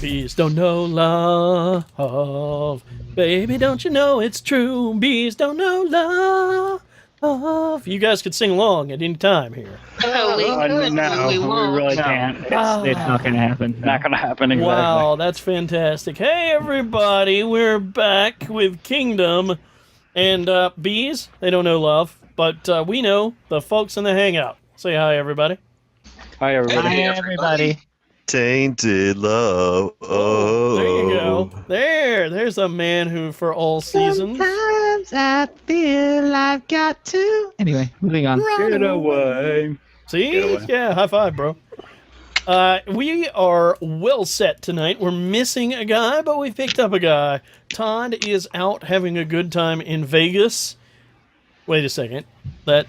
Bees don't know love. Baby, don't you know it's true? Bees don't know love. You guys could sing along at any time here. No, we won't. really can't. It's not going to happen. Not going to happen, exactly. Wow, that's fantastic. Hey, everybody, we're back with Kingdom. And bees, they don't know love, but we know the folks in the hangout. Say hi, everybody. Hi, everybody. Hi, everybody. Tainted love. Oh, there you go. There's a man who, for all seasons. Sometimes I feel I've got to. Anyway, moving on. Get away. See? Get away. Yeah, high five, bro. We are well set tonight. We're missing a guy, but we've picked up a guy. Todd is out having a good time in Vegas. Wait a second. That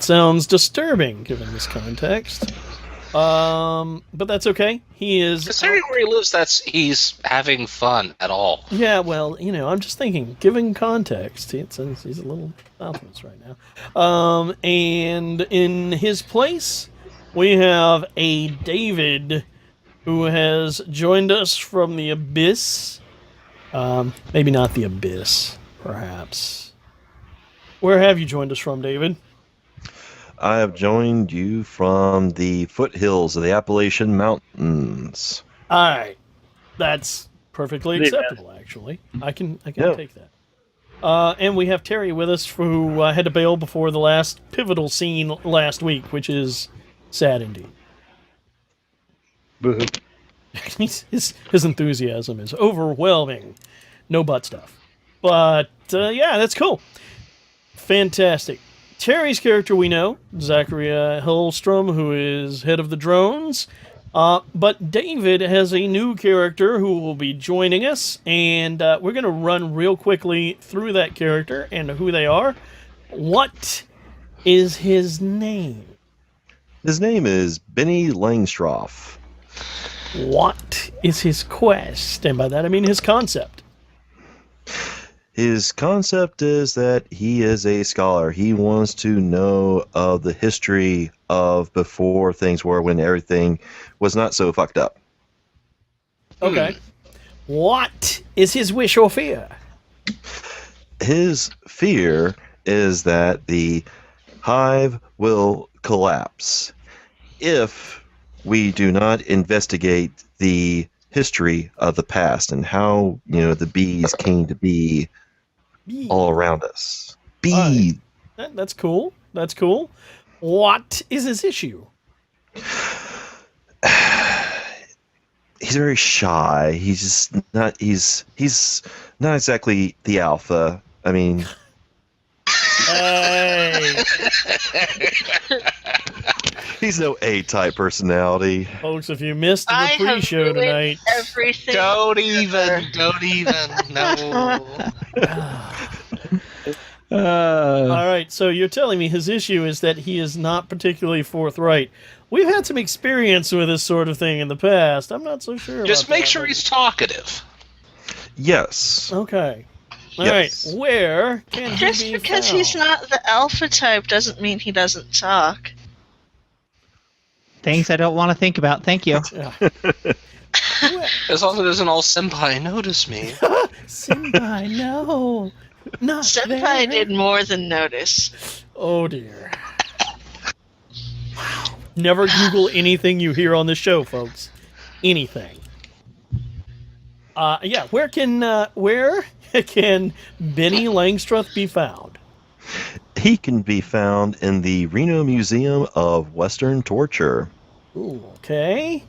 sounds disturbing given this context. But that's okay. He is. Considering where he lives, he's having fun at all. Yeah, well, I'm just thinking, given context, he's a little optimist right now. And in his place, we have a David who has joined us from the abyss. Maybe not the abyss, perhaps. Where have you joined us from, David? I have joined you from the foothills of the Appalachian Mountains. All right. That's perfectly acceptable, actually. I can take that. And we have Terry with us, who had to bail before the last pivotal scene last week, which is sad indeed. Boo-hoo. His enthusiasm is overwhelming. No butt stuff. But, yeah, that's cool. Fantastic. Terry's character we know, Zachariah Hellstrom, who is head of the drones. But David has a new character who will be joining us, and we're going to run real quickly through that character and who they are. What is his name? His name is Benny Langstroth. What is his quest? And by that I mean his concept. His concept is that he is a scholar. He wants to know of the history of before things were, when everything was not so fucked up. Okay. What is his wish or fear? His fear is that the hive will collapse if we do not investigate the history of the past and how, the bees came to be all around us. Bee. Right. That's cool. That's cool. What is his issue? He's very shy. He's just not. He's not exactly the alpha. I mean, Hey, he's no A-type personality. folks, if you missed the I have pre-show ruined tonight, everything. Don't even. No. all right. So you're telling me his issue is that he is not particularly forthright. We've had some experience with this sort of thing in the past. I'm not so sure. Just about make that. sure he's talkative. Yes. Okay. All Yes. right. Where can Just he be because found? he's not the alpha type doesn't mean he doesn't talk. Things I don't want to think about. Thank you. Yeah. As long as it doesn't all senpai notice me. Senpai, no. Not Senpai there. did more than notice. Oh dear. Wow. Never Google anything you hear on this show, folks. Anything. Yeah. Where can Benny Langstroth be found? He can be found in the Reno Museum of Western Torture. Ooh, okay.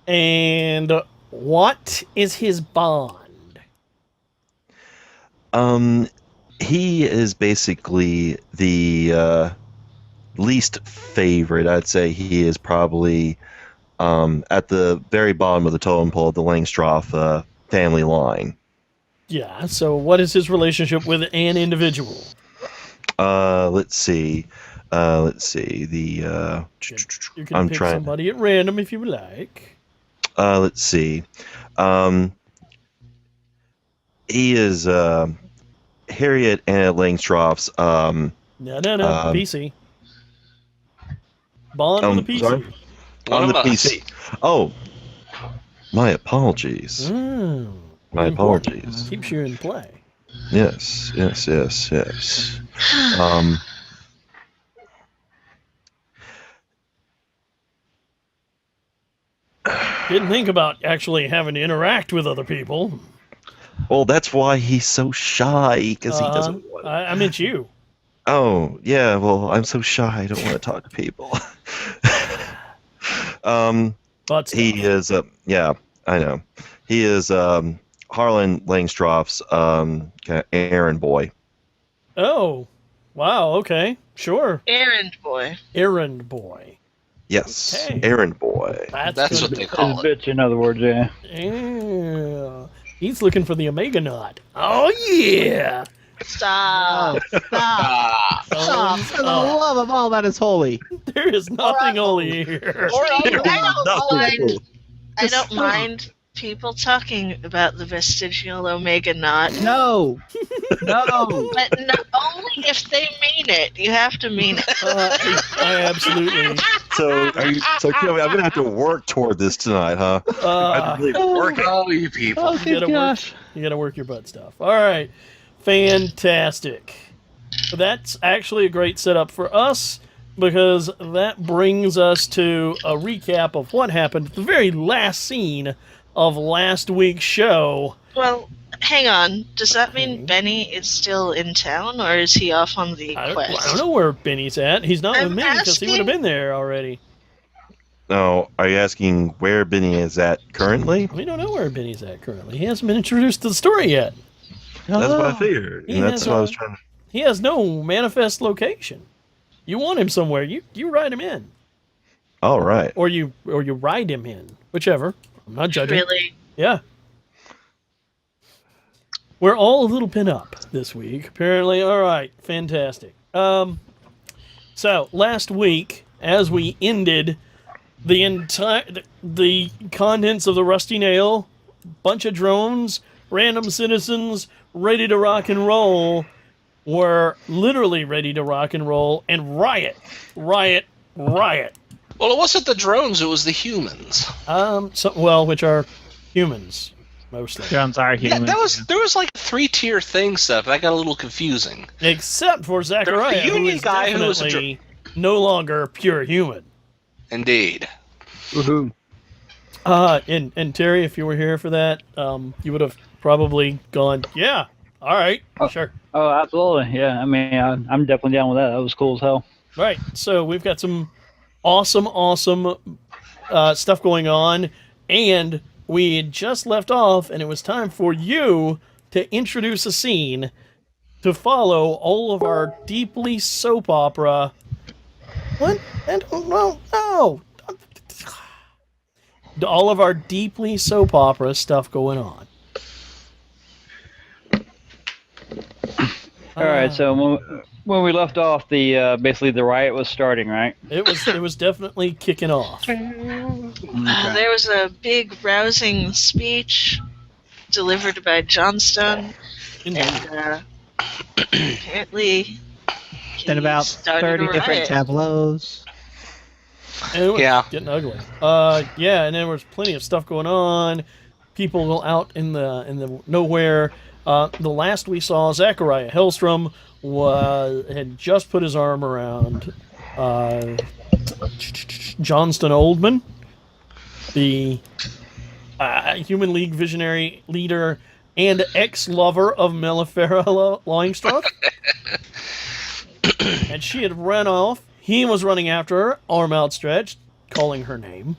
And what is his bond? He is basically the least favorite. I'd say he is probably at the very bottom of the totem pole of the Langstroth family line. Yeah. So, what is his relationship with an individual? Let's see. The You can I'm pick trying. somebody at random if you would like. Let's see. He is Harriet Anna Langstroth's. No, PC. Bond on the PC. Sorry? On the PC. Oh, My apologies. Oh, My important. apologies. Keeps you in play. Yes. Didn't think about actually having to interact with other people. Well, that's why he's so shy, because he doesn't want to. I meant you. Oh, yeah, well, I'm so shy, I don't want to talk to people. But He is, yeah, I know. He is Harlan Langstroth's kind of errand boy. Oh, wow. Okay, sure. Errand boy. Errand boy. Yes, Okay. errand boy. That's what good. they call His it. bitch, in other words, yeah. Yeah. He's looking for the Omega Knot. Oh, yeah. Stop. Stop. Ah. Stop. For the love of all that is holy. There is nothing holy here. I don't mind people talking about the vestigial Omega Knot, No. No. but only if they mean it. You have to mean it. I absolutely. So Kim, I'm gonna have to work toward this tonight, huh? I really work. Oh, you people. Oh, You good gotta gosh. you gotta work your butt stuff. All right, fantastic. That's actually a great setup for us because that brings us to a recap of what happened at the very last scene of last week's show. Well, hang on. Does that mean Benny is still in town, or is he off on the I quest? don't know where Benny's at. He's not with I'm me because he would have asking. been there already. No, are you asking where Benny is at currently? We don't know where Benny's at currently. He hasn't been introduced to the story yet. That's what I figured, He and that's has what I a- was trying to. He has no manifest location. You want him somewhere, you ride him in. All right. Or you ride him in. Whichever. I'm not judging. Really? Yeah. We're all a little pin up this week, apparently. All right, fantastic. So last week, as we ended the contents of the Rusty Nail, bunch of drones, random citizens, ready to rock and roll, were literally ready to rock and roll and riot. Well, it wasn't the drones; it was the humans. Which are humans mostly. Drones are Yeah, human. there was like a 3-tier thing stuff. That got a little confusing. Except for Zachariah, who Union is guy who was a definitely no longer pure human. Indeed. Woohoo. And Terry, if you were here for that, you would have probably gone, yeah, all right, sure. Oh, absolutely. Yeah, I mean, I'm definitely down with that. That was cool as hell. Right, so we've got some awesome stuff going on, and we had just left off, and it was time for you to introduce a scene to follow all of our deeply soap opera. What? I don't know. No. All of our deeply soap opera stuff going on. All right, so when we left off, the basically the riot was starting, right? It was definitely kicking off. There was a big, rousing speech delivered by Johnstone, and apparently Then he about started 30 a different riot. tableaus. And it was Yeah. getting ugly. Yeah, and there was plenty of stuff going on. People out in the nowhere. The last we saw, Zachariah Hellstrom had just put his arm around Johnston Oldman, the Human League visionary leader and ex-lover of Mellifera Longstroth. And she had run off. He was running after her, arm outstretched, calling her name.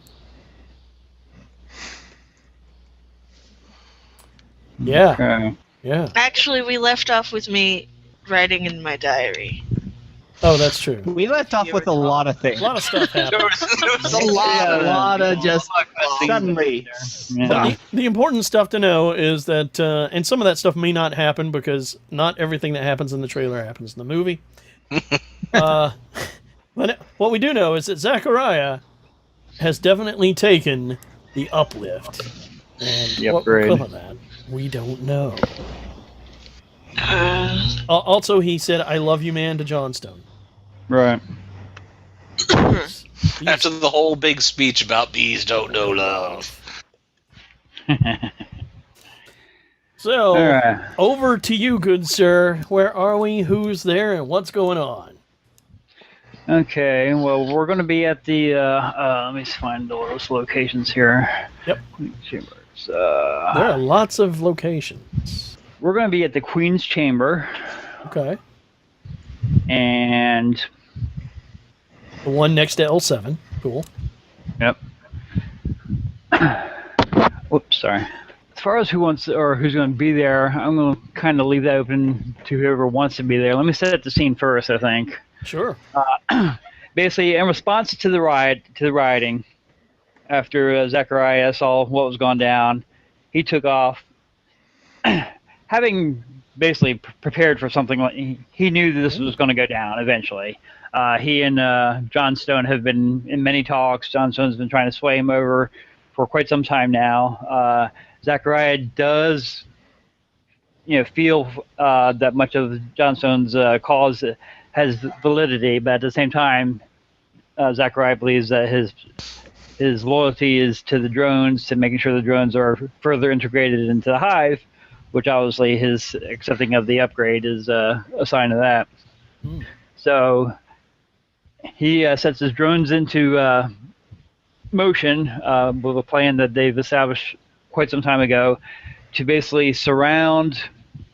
Yeah, Okay. yeah. Actually, we left off with me writing in my diary. Oh, that's true. We left off with a lot of things. A lot of stuff happened. A lot of just suddenly. Yeah. The important stuff to know is that, and some of that stuff may not happen because not everything that happens in the trailer happens in the movie. But what we do know is that Zachariah has definitely taken the uplift. And The what will upgrade. come of that, we don't know. Also, he said, I love you, man, to Johnstone. Right. After the whole big speech about bees don't know love. So, All right. over to you, good sir. Where are we? Who's there? And what's going on? Okay, well, we're going to be at the, let me find all those locations here. Yep. Chambers. There are lots of locations. We're going to be at the Queen's Chamber, Okay. and, The one next to L7. Cool. yep. Whoops, sorry. As far as who wants or who's going to be there, I'm going to kind of leave that open to whoever wants to be there. Let me set the scene first, I think. Sure. Basically, in response to the rioting, after Zechariah saw what was going down, he took off, having basically prepared for something. Like, he knew that this was going to go down eventually. He and John Stone have been in many talks. John Stone's been trying to sway him over for quite some time now. Zechariah does, feel that much of John Stone's cause has validity, but at the same time, Zechariah believes that his loyalty is to the drones, to making sure the drones are further integrated into the hive, which obviously his accepting of the upgrade is a sign of that. So he sets his drones into motion with a plan that they've established quite some time ago to basically surround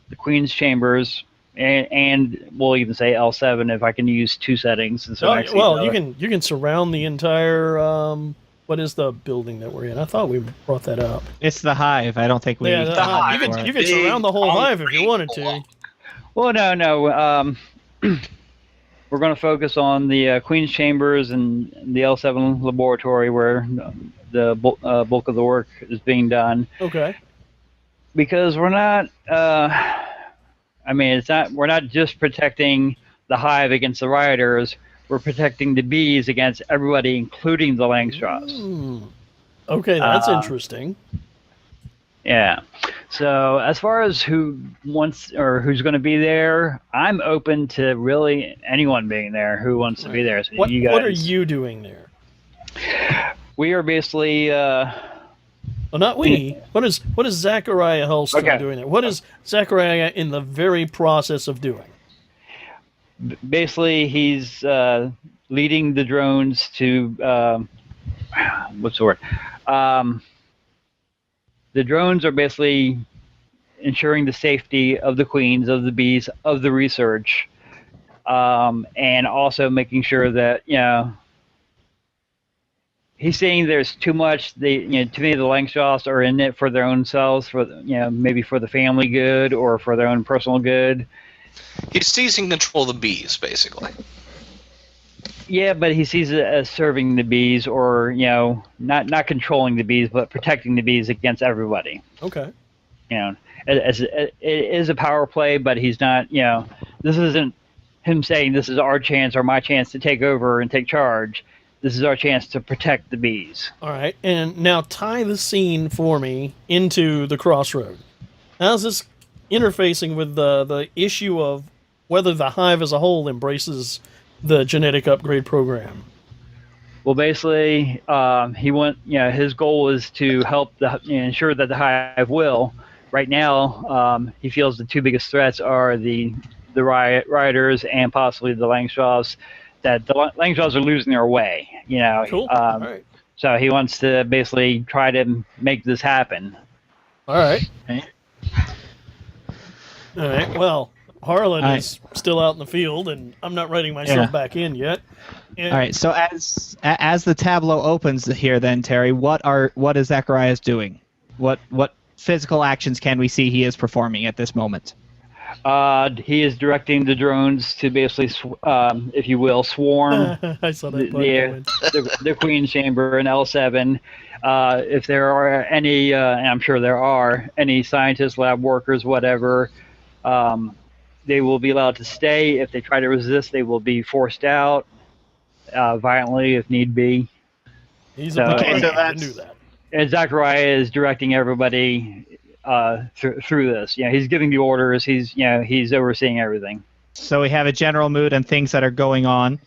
the Queen's chambers, and we'll even say L7 if I can use two settings. Well, you can surround the entire. What is the building that we're in? I thought we brought that up. It's the hive. I don't think we. Yeah, the hive. You could surround the whole hive if you wanted to. Well, no. We're going to focus on the Queen's chambers and the L7 laboratory where the bulk of the work is being done. Okay. Because we're not. We're not just protecting the hive against the rioters. We're protecting the bees against everybody, including the Langstraws. Okay, that's interesting. Yeah. So as far as who wants or who's going to be there, I'm open to really anyone being there who wants to be there. So What you guys, what are you doing there? We are basically. Well, not we. What is Zachariah Hulston doing there? What is Zachariah in the very process of doing? Basically, he's leading the drones to what's the word? The drones are basically ensuring the safety of the queens, of the bees, of the research, and also making sure that he's saying there's too much. To me, the Langstraws are in it for their own selves, for maybe for the family good or for their own personal good. He's seizing control of the bees, basically. Yeah, but he sees it as serving the bees, or not controlling the bees, but protecting the bees against everybody. Okay. It is a power play, but he's not. This isn't him saying this is our chance or my chance to take over and take charge. This is our chance to protect the bees. All right, and now tie the scene for me into the crossroad. How's this interfacing with the issue of whether the hive as a whole embraces the genetic upgrade program? Well, basically, his goal is to help ensure that the hive will. Right now, he feels the two biggest threats are the rioters and possibly the Langstraws. That the Langstraws are losing their way. Cool. All right. So he wants to basically try to make this happen. All right. All right. Well, Harlan is still out in the field, and I'm not writing myself back in yet. And All right. So as the tableau opens here, then Terry, what is Zacharias doing? What physical actions can we see he is performing at this moment? He is directing the drones to basically, if you will, swarm I saw that the Queen's Chamber and L7. If there are any, and I'm sure there are, any scientists, lab workers, whatever, they will be allowed to stay. If they try to resist, they will be forced out violently if need be. He's can do that. And Zachariah is directing everybody through this. He's giving the orders. He's overseeing everything. So we have a general mood and things that are going on.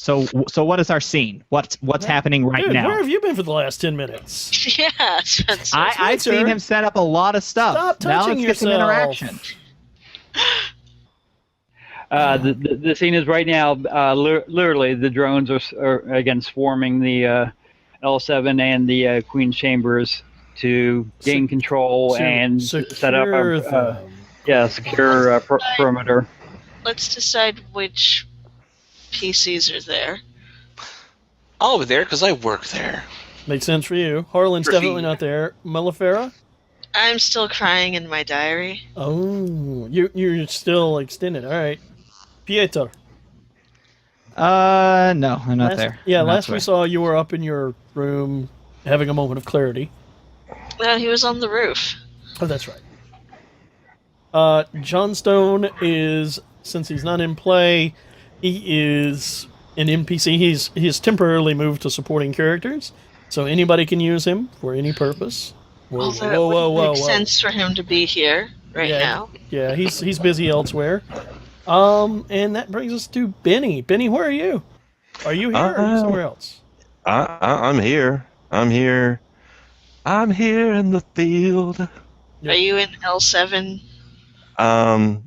So what is our scene? What's happening right Dude, now? where have you been for the last 10 minutes? Yeah, Spencer. I've seen him set up a lot of stuff. Stop Now touching let's get some yourself. interaction. The scene is right now. Literally, the drones are again swarming the L7 and the Queen's chambers to gain control and set up a secure perimeter. Let's decide which PCs are there. I'll be there because I work there. Makes sense for you. Harlan's Graffiti. definitely not there. Mellifera? I'm still crying in my diary. Oh, you're still extended. All right. Pieter. No, I'm not there. Yeah, I'm not last we there. saw you were up in your room having a moment of clarity. No, he was on the roof. Oh, that's right. Johnstone is, since he's not in play, he is an NPC. He's temporarily moved to supporting characters, so anybody can use him for any purpose. Whoa, Although it wouldn't make sense for him to be here now. Yeah, he's busy elsewhere. And that brings us to Benny. Benny, where are you? Are you here or are you somewhere else? I'm here. I'm here in the field. Are you in L7?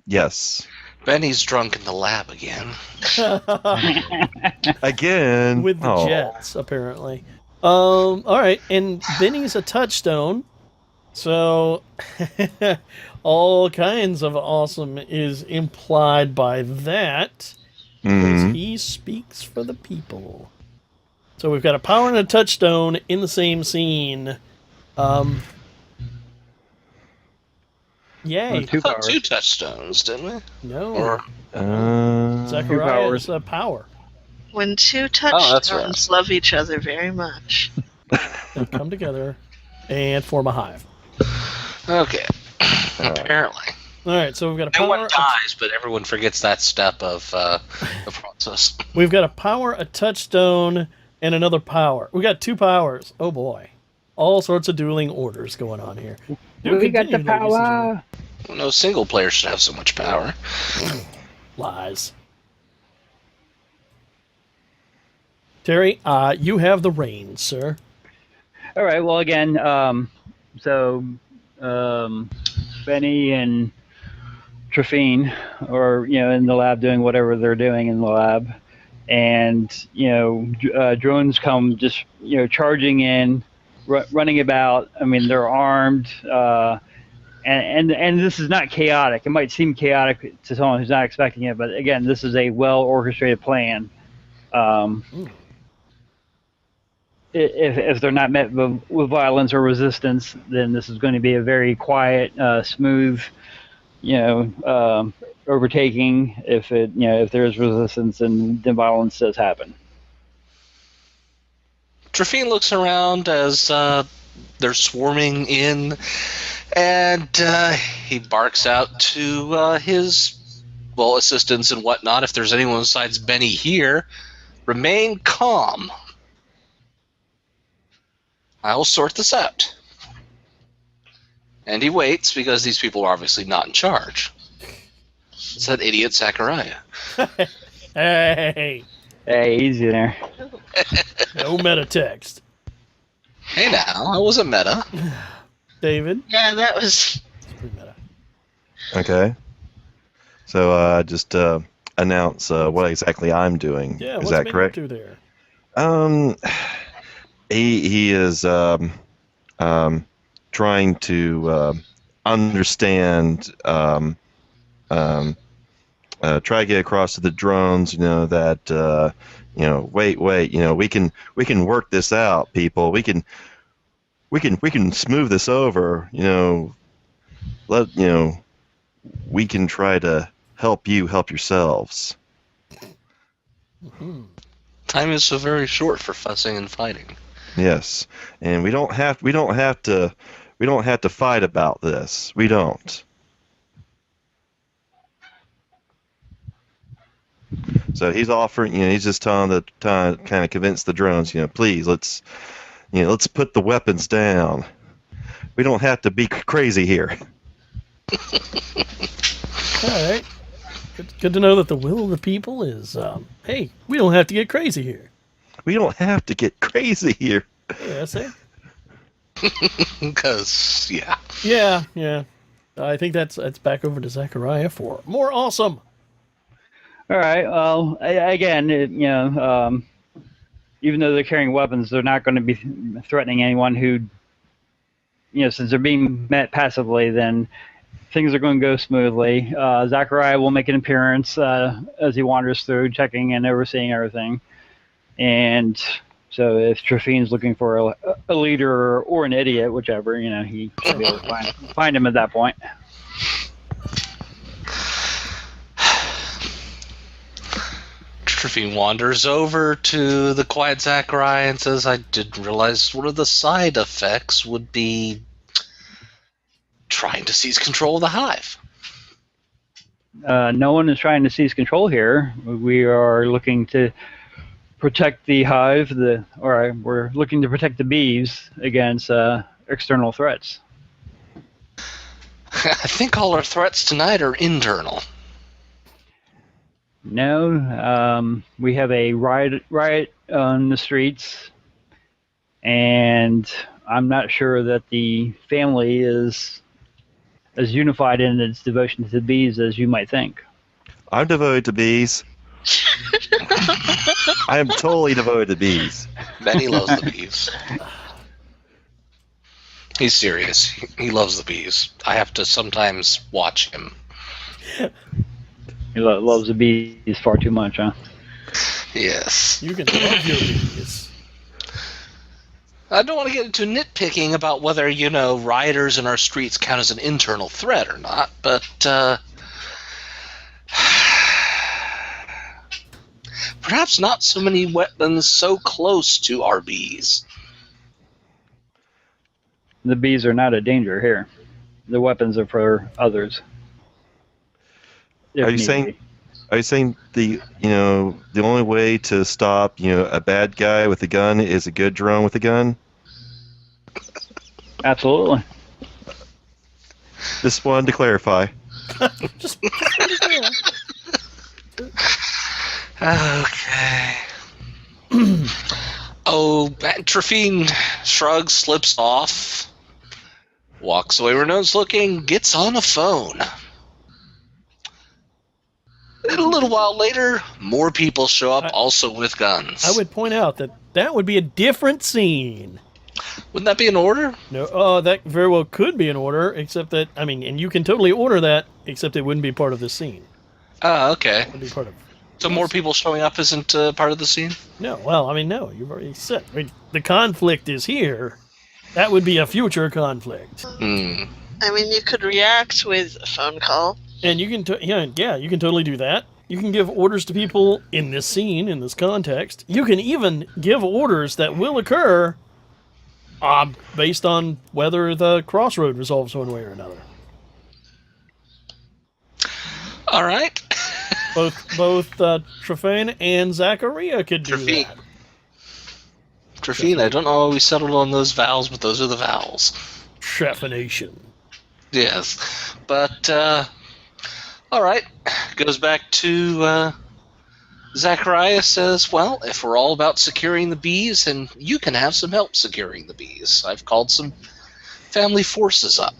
Yes. Benny's drunk in the lab again. Again. With the jets, apparently. All right, and Benny's a touchstone, so all kinds of awesome is implied by that, because he speaks for the people. So we've got a power and a touchstone in the same scene. Yay. I thought 2 touchstones, didn't we? No. Or Zachariah is a power. When 2 that's touchstones love each other very much. They come together and form a hive. okay. Apparently, All right, so we've got a no power. one dies, but everyone forgets that step of the process. We've got a power, a touchstone, and another power. We got 2 powers. Oh boy, all sorts of dueling orders going on here. We got the Continue, ladies and gentlemen. power. No single player should have so much power. Lies. Terry, you have the reins, sir. All right. Well, again, Benny and Trifine are in the lab doing whatever they're doing in the lab, and drones come just charging in, running about. I mean, they're armed, and this is not chaotic. It might seem chaotic to someone who's not expecting it, but again, this is a well orchestrated plan. If they're not met with violence or resistance, then this is going to be a very quiet, smooth, overtaking. If there is resistance, and then violence does happen. Trifine looks around as they're swarming in, and he barks out to his assistants and whatnot. If there's anyone besides Benny here, remain calm. I'll sort this out. And he waits because these people are obviously not in charge. It's that idiot Zachariah. Hey, Easy there. no meta text. Hey now, I wasn't meta. David? Yeah, that was... Pretty meta. Okay. So just announce what exactly I'm doing. Yeah, Is what's that Benny correct? up to there? He is trying to understand, try to get across to the drones, that wait, we can work this out, people. We can smooth this over, we can try to help you help yourselves. Time is so very short for fussing and fighting. Yes, and we don't have to fight about this. We don't. So he's offering, he's just trying to kind of convince the drones, please let's put the weapons down. We don't have to be crazy here. All right. good to know that the will of the people is, hey, we don't have to get crazy here. We don't have to get crazy here. Yeah, I say. Because, yeah. Yeah. I think that's back over to Zachariah for more awesome. All right. Well, again, even though they're carrying weapons, they're not going to be threatening anyone who, since they're being met passively, then things are going to go smoothly. Zachariah will make an appearance as he wanders through, checking and overseeing everything. And so if Traphine's looking for a leader or an idiot, whichever, he should be able to find him at that point. Traphine wanders over to the quiet Zachariah and says, I didn't realize one of the side effects would be trying to seize control of the hive. No one is trying to seize control here. We are looking to protect the hive, we're looking to protect the bees against external threats. I think all our threats tonight are internal. No, we have a riot on the streets, and I'm not sure that the family is as unified in its devotion to the bees as you might think. I'm devoted to bees. I am totally devoted to bees. Benny loves the bees. He's serious. He loves the bees. I have to sometimes watch him. He loves the bees far too much, huh? Yes. You can love your bees. I don't want to get into nitpicking about whether, rioters in our streets count as an internal threat or not, but perhaps not so many weapons so close to our bees. The bees are not a danger here. The weapons are for others. Are you saying the only way to stop a bad guy with a gun is a good drone with a gun? Absolutely. Just wanted to clarify. Just Okay. Traphine shrugs, slips off, walks away where no one's looking, gets on a phone. A little while later, more people show up, also with guns. I would point out that would be a different scene. Wouldn't that be an order? No, that very well could be an order, except that, and you can totally order that, except it wouldn't be part of the scene. Oh, okay. It would be part of. So more people showing up isn't part of the scene? No, no, you've already said. The conflict is here. That would be a future conflict. Hmm. You could react with a phone call. And you can, you can totally do that. You can give orders to people in this scene, in this context. You can even give orders that will occur based on whether the crossroad resolves one way or another. All right. Both Traphine and Zachariah could do that. Traphine, I don't know how we settled on those vowels, but those are the vowels. Trephination. Yes. But, all right. Goes back to Zachariah says, well, if we're all about securing the bees, then you can have some help securing the bees. I've called some family forces up.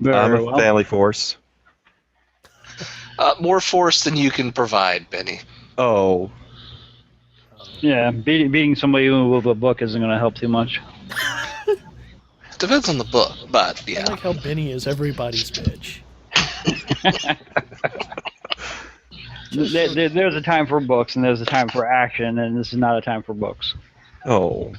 I'm a family force. More force than you can provide, Benny. Oh. Yeah, beating somebody with a book isn't going to help too much. Depends on the book, but yeah. I like how Benny is everybody's bitch. There's a time for books and there's a time for action, and this is not a time for books. Oh.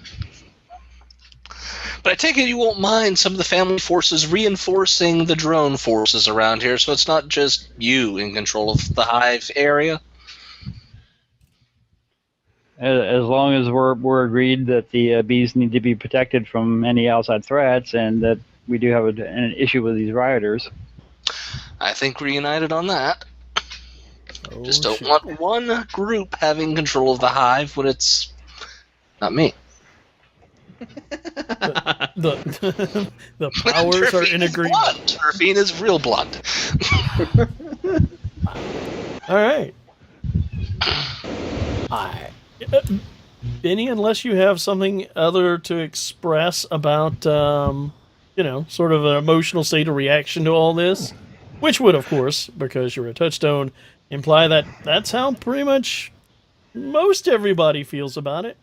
But I take it you won't mind some of the family forces reinforcing the drone forces around here, so it's not just you in control of the hive area? As long as we're agreed that the bees need to be protected from any outside threats, and that we do have an issue with these rioters. I think we're united on that. Oh, Just don't shit. want one group having control of the hive when it's not me. The powers are in agreement. Traphine is real blunt. All right. I, Benny, unless you have something other to express about, sort of an emotional state or reaction to all this, which would, of course, because you're a touchstone, imply that that's how pretty much most everybody feels about it,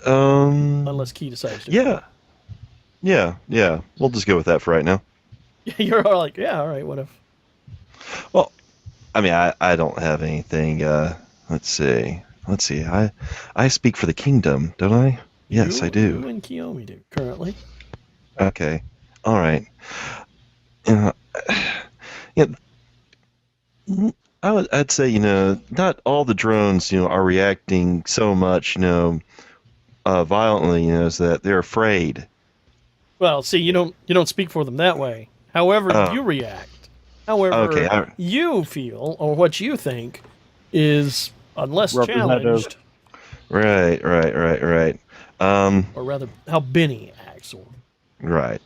unless Key decides to. Yeah. Yeah. We'll just go with that for right now. You're all like, yeah, all right, what if? Well, I mean, I don't have anything. Let's see. I speak for the kingdom, don't I? Yes, I do. You and Kiyomi do currently. Okay. All right. Uh, yeah. I'd say, not all the drones, are reacting so much, violently, is that they're afraid. Well, see, you don't speak for them that way. However, Oh. you react. However, Okay, you feel or what you think is, unless Representative. challenged, Right. or rather, how Benny acts. Right.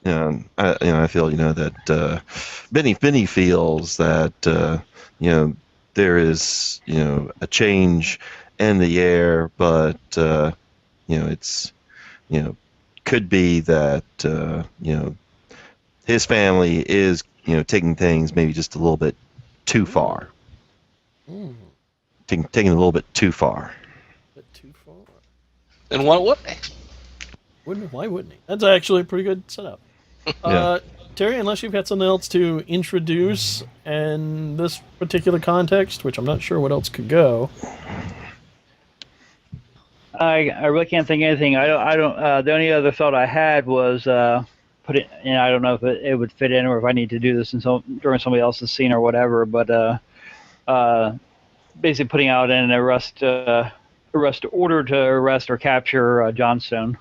I feel, that Benny feels that, there is, a change in the air, but, it's, could be that, his family is, taking things maybe just a little bit too far. Mm, Taking it a little bit too far. bit too far. In what way? Why wouldn't he? That's actually a pretty good setup. Yeah. Terry, unless you've got something else to introduce in this particular context, which I'm not sure what else could go. I really can't think of anything. I don't. The only other thought I had was put it. I don't know if it would fit in or if I need to do this during somebody else's scene or whatever. But basically putting out an arrest order to arrest or capture Johnstone.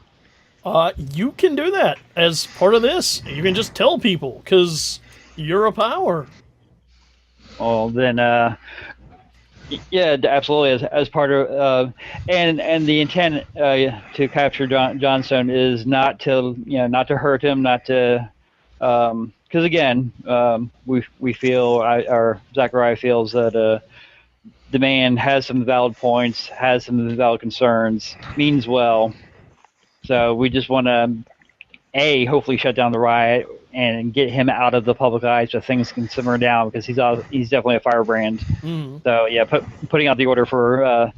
You can do that as part of this. You can just tell people because you're a power. Well, then, yeah, absolutely. As part of, and the intent to capture Johnstone is not to hurt him, not to, because again, we feel, or Zachariah feels that the man has some valid points, has some valid concerns, means well. So we just want to, hopefully shut down the riot and get him out of the public eye so things can simmer down because he's definitely a firebrand. Mm. So yeah, putting out the order for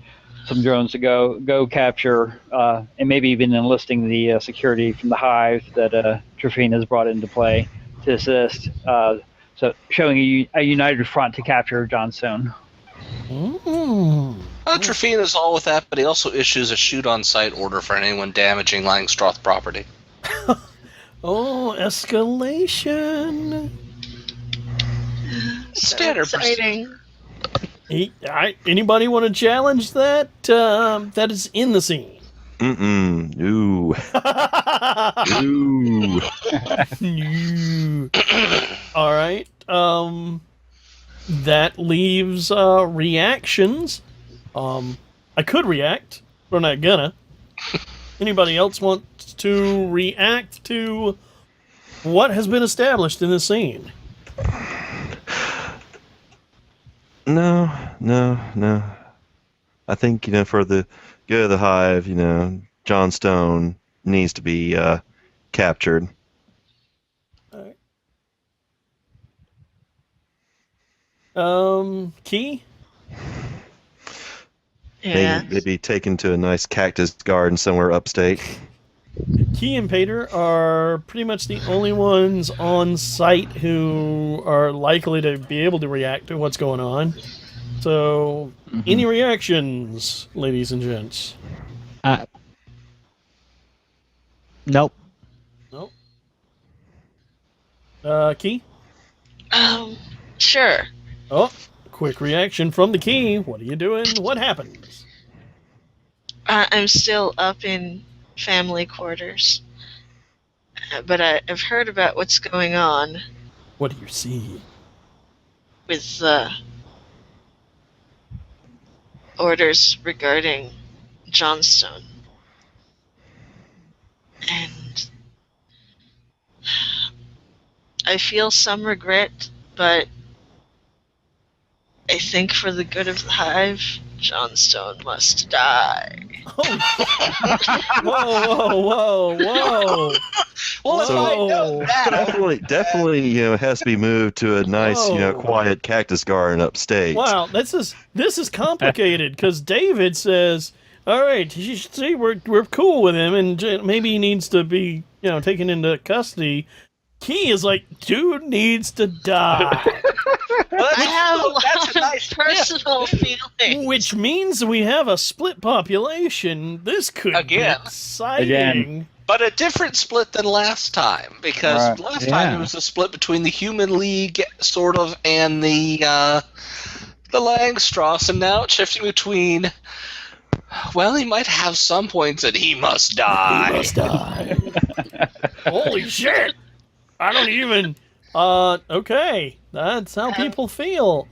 some drones to go capture and maybe even enlisting the security from the hive that Trifine has brought into play to assist. So showing a united front to capture Johnstone. Mm. Trifine is all with that, but he also issues a shoot-on-sight order for anyone damaging Langstroth property. Oh, escalation. Standard Exciting. Anybody want to challenge that? That is in the scene. Mm-mm. Ooh. Ooh. All right. That leaves reactions. I could react, but I'm not gonna. Anybody else want to react to what has been established in this scene? No. I think, for the good of the hive, John Stone needs to be captured. All right. Key? Yeah. Maybe taken to a nice cactus garden somewhere upstate. Key and Pater are pretty much the only ones on site who are likely to be able to react to what's going on. So, any reactions, ladies and gents? Nope. Nope. Key? Sure. Oh, quick reaction from the Key. What are you doing? What happens? I'm still up in family quarters. But I've heard about what's going on What do you see? with orders regarding Johnstone. And I feel some regret, but I think for the good of the hive, Johnstone must die. Whoa! Well, if I know Whoa. that, Definitely, has to be moved to a nice, Whoa. quiet cactus garden upstate. Wow, this is complicated because David says, "All right, you should see we're cool with him, and maybe he needs to be taken into custody." Key is like, dude needs to die, I have a that's lot a nice of personal feelings. which means we have a split population. This could Again. be exciting. Again. But a different split than last time, because Right. last time it was a split between the Human League, sort of, and the Langstrasse, and now it's shifting between. Well, he might have some points, and he must die. He must die. Holy shit! I don't even. Okay, that's how people feel.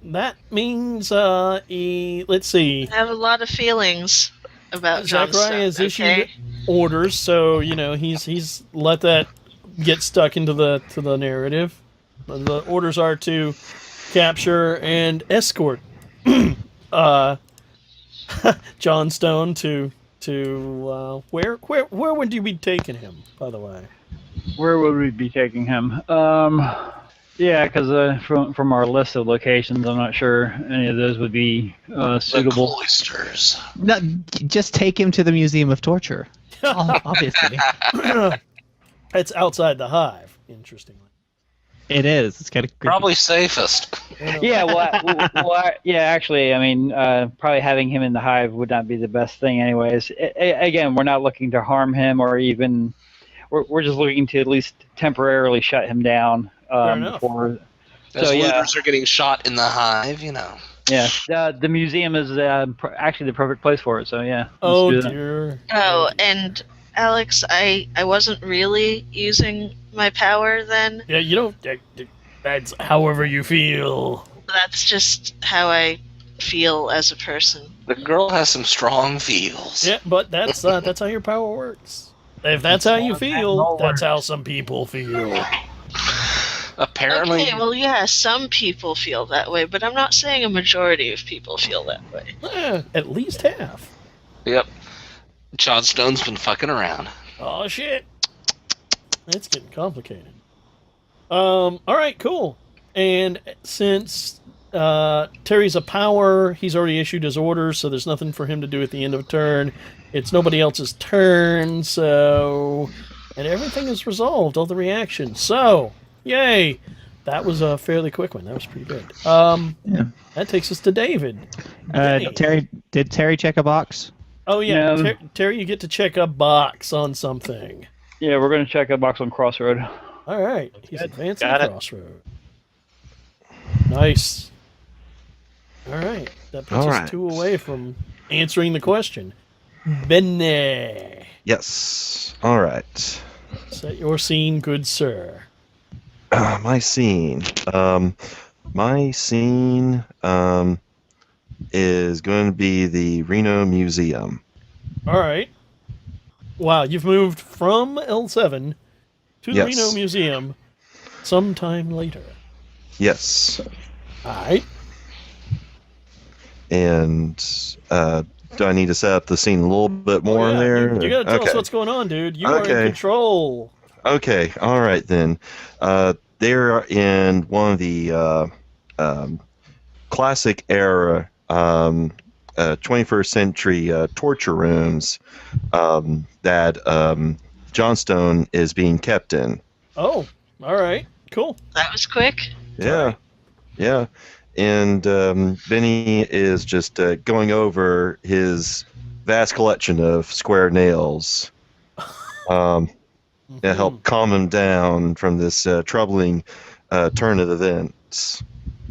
That means let's see. I have a lot of feelings about Zachariah Johnstone. has issued Okay? orders, so he's let that get stuck into the narrative. The orders are to capture and escort Johnstone to where would you be taking him? By the way, Where would we be taking him? Yeah, because from our list of locations, I'm not sure any of those would be The suitable. cloisters. No, just take him to the Museum of Torture. Obviously, it's outside the hive. Interestingly, it is. It's got a Probably safest. Yeah, actually, I mean, probably having him in the hive would not be the best thing, anyways. Again, we're not looking to harm him or even. We're just looking to at least temporarily shut him down. Fair enough. Before, As So, yeah. looters are getting shot in the hive, yeah, the museum is actually the perfect place for it. So yeah. let's Oh do that. dear. Oh, and Alex, I wasn't really using my power then. Yeah, you don't. That's however you feel. That's just how I feel as a person. The girl has some strong feels. Yeah, but that's how your power works. If that's how you feel, that's how some people feel. Apparently, Okay, well, yeah, some people feel that way, but I'm not saying a majority of people feel that way. At least half. yep. Johnstone's been fucking around. Oh shit. It's getting complicated. All right, cool. And since Terry's a power, he's already issued his orders, so there's nothing for him to do at the end of a turn. It's nobody else's turn, so and everything is resolved, all the reactions. So, yay! That was a fairly quick one. That was pretty good. Yeah. That takes us to David. Dave. Terry, did Terry check a box? Oh yeah, No. Terry, you get to check a box on something. Yeah, we're going to check a box on Crossroad. All right, he's advancing Got it. crossroad. Nice. All right, that puts All us right. 2 away from answering the question. Bene, Yes. All right. set your scene, good sir. My scene. My scene is going to be the Reno Museum. All right. Wow, you've moved from L7 to the Yes. Reno Museum sometime later. Yes. All right. And do I need to set up the scene a little bit more Oh, yeah, there? You gotta tell us Okay. what's going on, dude. You are in Okay. control. Okay, all right then. They're in one of the classic era 21st century torture rooms that Johnstone is being kept in. Oh, all right. Cool. That was quick. Yeah, yeah. And Benny is just going over his vast collection of square nails. To help calm him down from this troubling turn of events.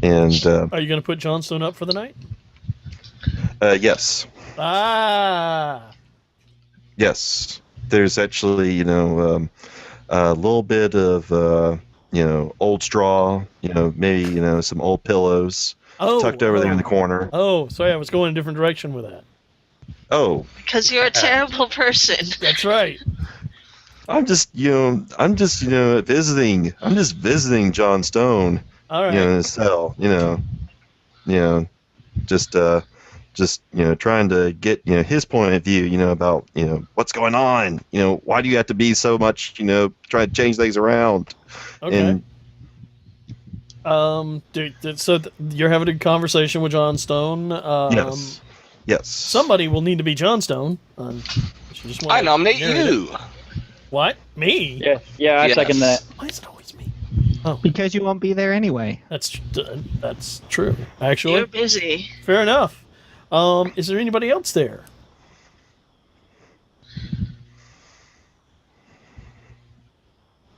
And Are you going to put Johnstone up for the night? yes, yes. There's actually, a little bit of, old straw, maybe, some old pillows tucked over there in the corner. Oh, sorry, I was going a different direction with that. Oh, Because you're a terrible person. That's right. I'm just visiting. I'm just visiting John Stone, All right. in his cell, just trying to get his point of view, about what's going on. Why do you have to be so much trying to change things around? Okay. And So you're having a conversation with John Stone. yes. Somebody will need to be John Stone. I nominate you. What? Me? Yeah, I Yes. second that. Why is it always me? Because you won't be there anyway. That's true. Actually, You're busy. fair enough. Is there anybody else there?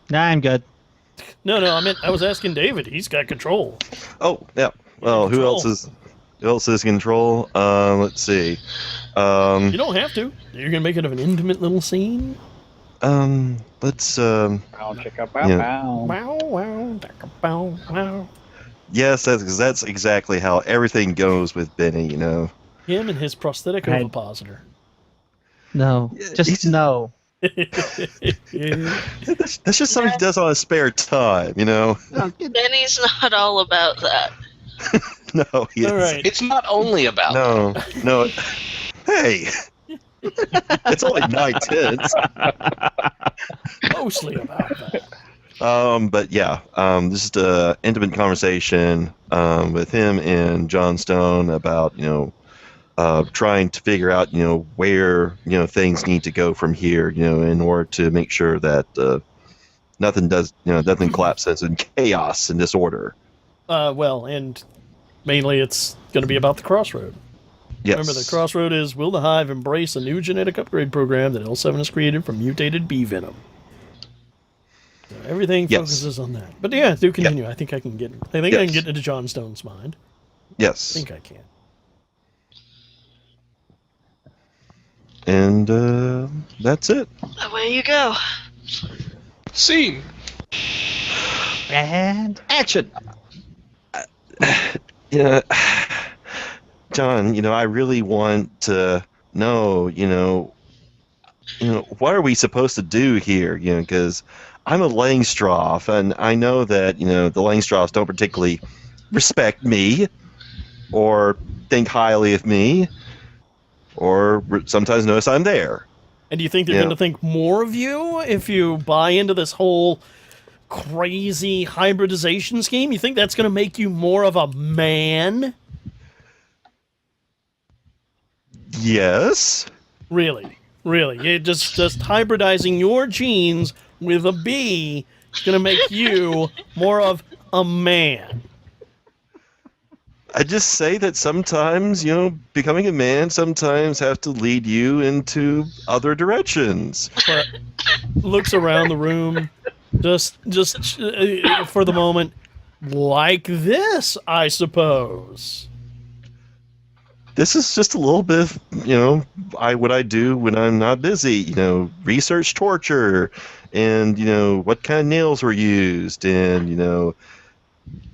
Nah, I'm good. No. I was asking David. He's got control. Oh, yeah. Well, who Control. else is in control? Let's see. You don't have to. You're gonna make it of an intimate little scene. Let's Bow, chicka, bow, Yeah. bow. Wow, wow, dacka, bow, wow. yes, that's exactly how everything goes with Benny. Him and his prosthetic I- ovipositor. No, he's- just no. That's just something he does on his spare time. Benny's not all about that. No, he All isn't. right. It's not only about No. Hey, it's only 9/10. Mostly about that. But yeah, this is an intimate conversation with him and John Stone about trying to figure out where things need to go from here in order to make sure that nothing collapses in chaos and disorder. Well, and mainly it's going to be about the crossroad. Yes. Remember, the crossroad is: will the Hive embrace a new genetic upgrade program that L7 has created from mutated bee venom? So everything Yes. focuses on that. But yeah, do continue. I think I can get. I think I can get into John Stone's mind. I Yes. think I can. And that's it. Away you go. scene. And action. John, I really want to know, what are we supposed to do here? Because I'm a Langstroth, and I know that, the Langstroths don't particularly respect me or think highly of me or sometimes notice I'm there. And do you think they're Yeah. going to think more of you if you buy into this whole crazy hybridization scheme? You think that's going to make you more of a man? Yes. Really? You just hybridizing your genes with a bee is going to make you more of a man. I just say that sometimes, becoming a man sometimes have to lead you into other directions. But looks around the room, just for the moment, like this, I suppose. This is just a little bit of, what I do when I'm not busy, research torture and, what kind of nails were used and,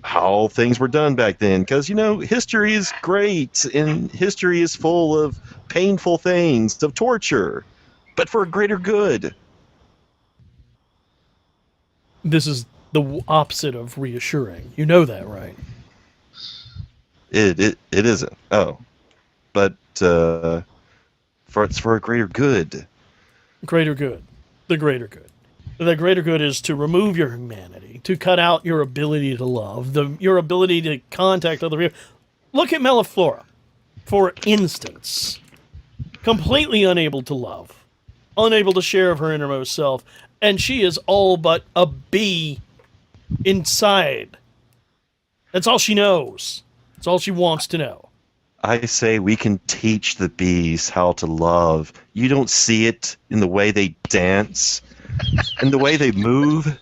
how things were done back then. Because, history is great and history is full of painful things, of torture, but for a greater good. This is the opposite of reassuring. You know that, right? It isn't. Oh. But it's for a greater good. Greater good. The greater good. The greater good is to remove your humanity, to cut out your ability to love, your ability to contact other people. Look at Melliflora, for instance. Completely unable to love, unable to share of her innermost self, and she is all but a bee inside. That's all she knows. That's all she wants to know. I say we can teach the bees how to love. You don't see it in the way they dance, in the way they move.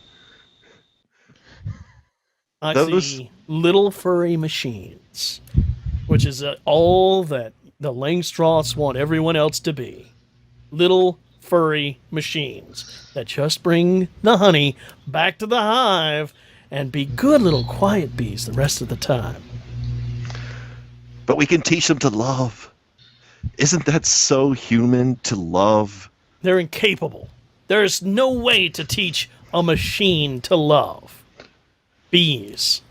I Those- see little furry machines, which is all that the Langstroths want everyone else to be. Little furry machines that just bring the honey back to the hive and be good little quiet bees the rest of the time. But we can teach them to love. Isn't that so human, to love? They're incapable. There's no way to teach a machine to love. Bees.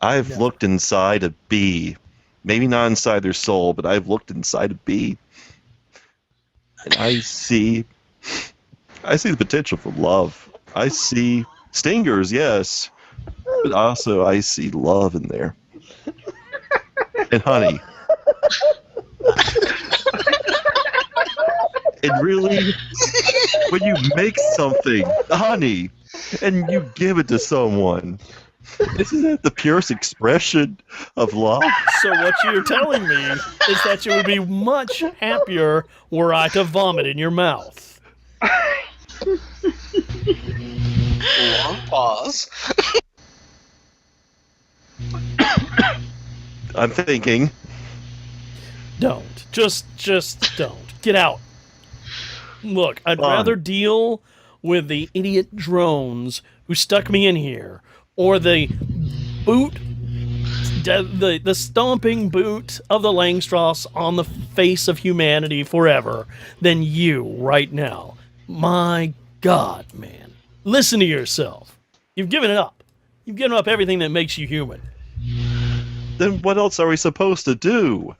I've No. looked inside a bee. Maybe not inside their soul, but I've looked inside a bee. And I see the potential for love. I see stingers, yes, but also I see love in there. And honey. And really, when you make something, honey, and you give it to someone, isn't that the purest expression of love? So what you're telling me is that you would be much happier were I to vomit in your mouth. Long pause. I'm thinking. Don't. Just don't. Get out. Look, I'd Fine. rather deal with the idiot drones who stuck me in here, or the the stomping boot of the Langstrasse on the face of humanity forever, than you right now. My God, man. Listen to yourself. You've given it up. You've given up everything that makes you human. Then what else are we supposed to do?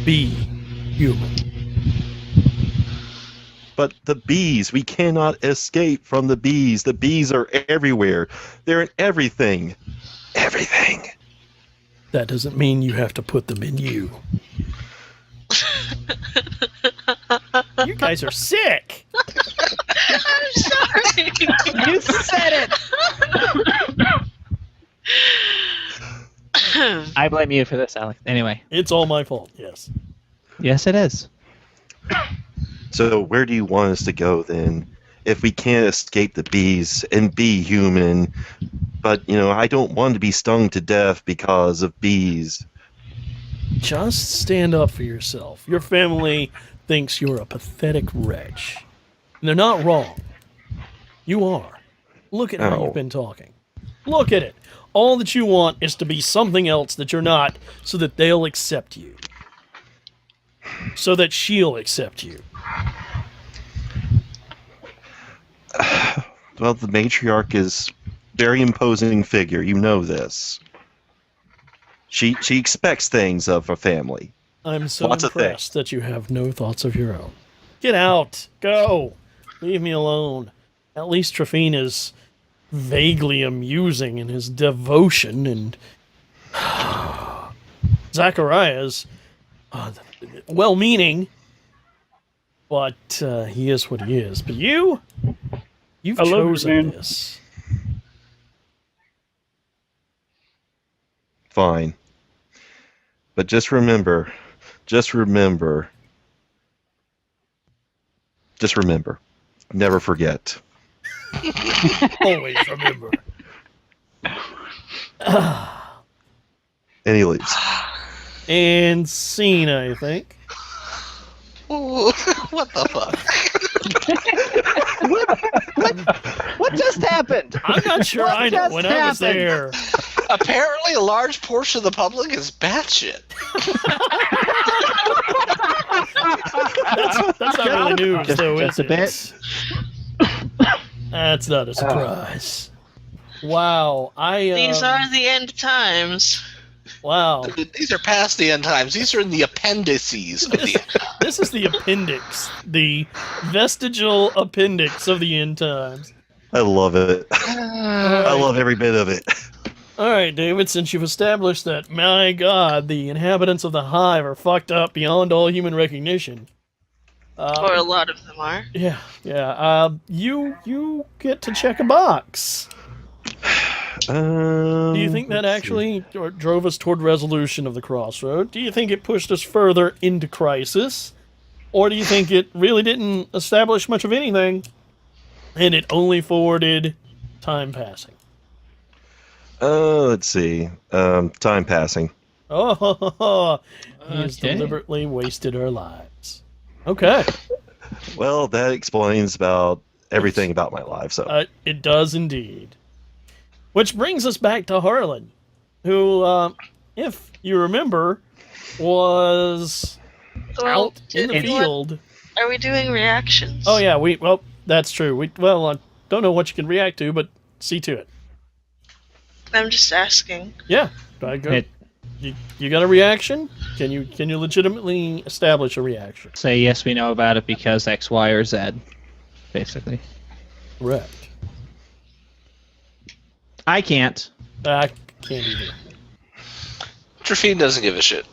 Be human. But the bees, we cannot escape from the bees. The bees are everywhere. They're in everything. Everything. That doesn't mean you have to put them in you. You guys are sick. I'm sorry. You said it. I blame you for this, Alex. Anyway, It's all my fault, yes. yes, it is. So where do you want us to go then? If we can't escape the bees and be human, but, I don't want to be stung to death because of bees. Just stand up for yourself. Your family thinks you're a pathetic wretch. And they're not wrong. You are. Look at how Ow. you've been talking. Look at it. All that you want is to be something else that you're not, so that they'll accept you. So that she'll accept you. Well, the matriarch is very imposing figure. You know this. She expects things of a family. I'm so Lots of impressed that you have no thoughts of your own. Get out. Go. Leave me alone. At least Trefine is vaguely amusing in his devotion, and Zacharias, well-meaning, but he is what he is. But you've I love you, chosen man. this. Fine. But just remember, never forget. Always remember. And he leaves. And scene, I think. Ooh, what the fuck? What just happened? I'm not sure What I know just when I was happened? there. Apparently, a large portion of the public is batshit. That's not really news, Just- though, just is a bit. it? That's not a surprise. Wow, These are the end times. wow. These are past the end times. These are in the appendices of the. This is the appendix, the vestigial appendix of the end times. I love it. I love every bit of it. All right, David, since you've established that, my God, the inhabitants of the hive are fucked up beyond all human recognition. Or a lot of them are. Yeah. You get to check a box. Do you think that actually drove us toward resolution of the crossroad? Do you think it pushed us further into crisis? Or do you think it really didn't establish much of anything, and it only forwarded time passing? Let's see. Time passing. Oh, he has Okay. deliberately wasted our lives. Okay. Well, that explains about everything about my life. So It does indeed. Which brings us back to Harlan, who, if you remember, was out in the field. Are we doing reactions? Oh yeah, that's true. I don't know what you can react to, but see to it. I'm just asking. Yeah. I go. It- You got a reaction? Can you legitimately establish a reaction? Say yes, we know about it because X, Y, or Z, basically. Correct. I can't. I can't either. Trafine doesn't give a shit.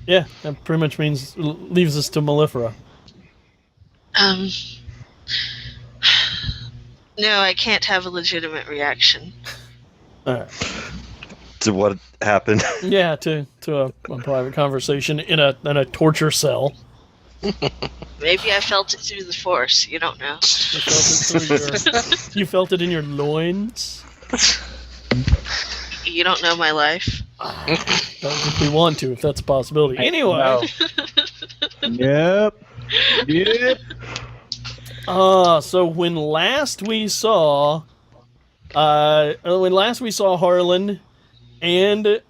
Yeah, that pretty much means leaves us to Mellifera. No, I can't have a legitimate reaction. All right. To what happened? Yeah, to a private conversation in a torture cell. Maybe I felt it through the force. You don't know. You felt it in your loins. You don't know my life. Don't think we want to, if that's a possibility. Anyway. Yep. Yep. So when last we saw Harlan and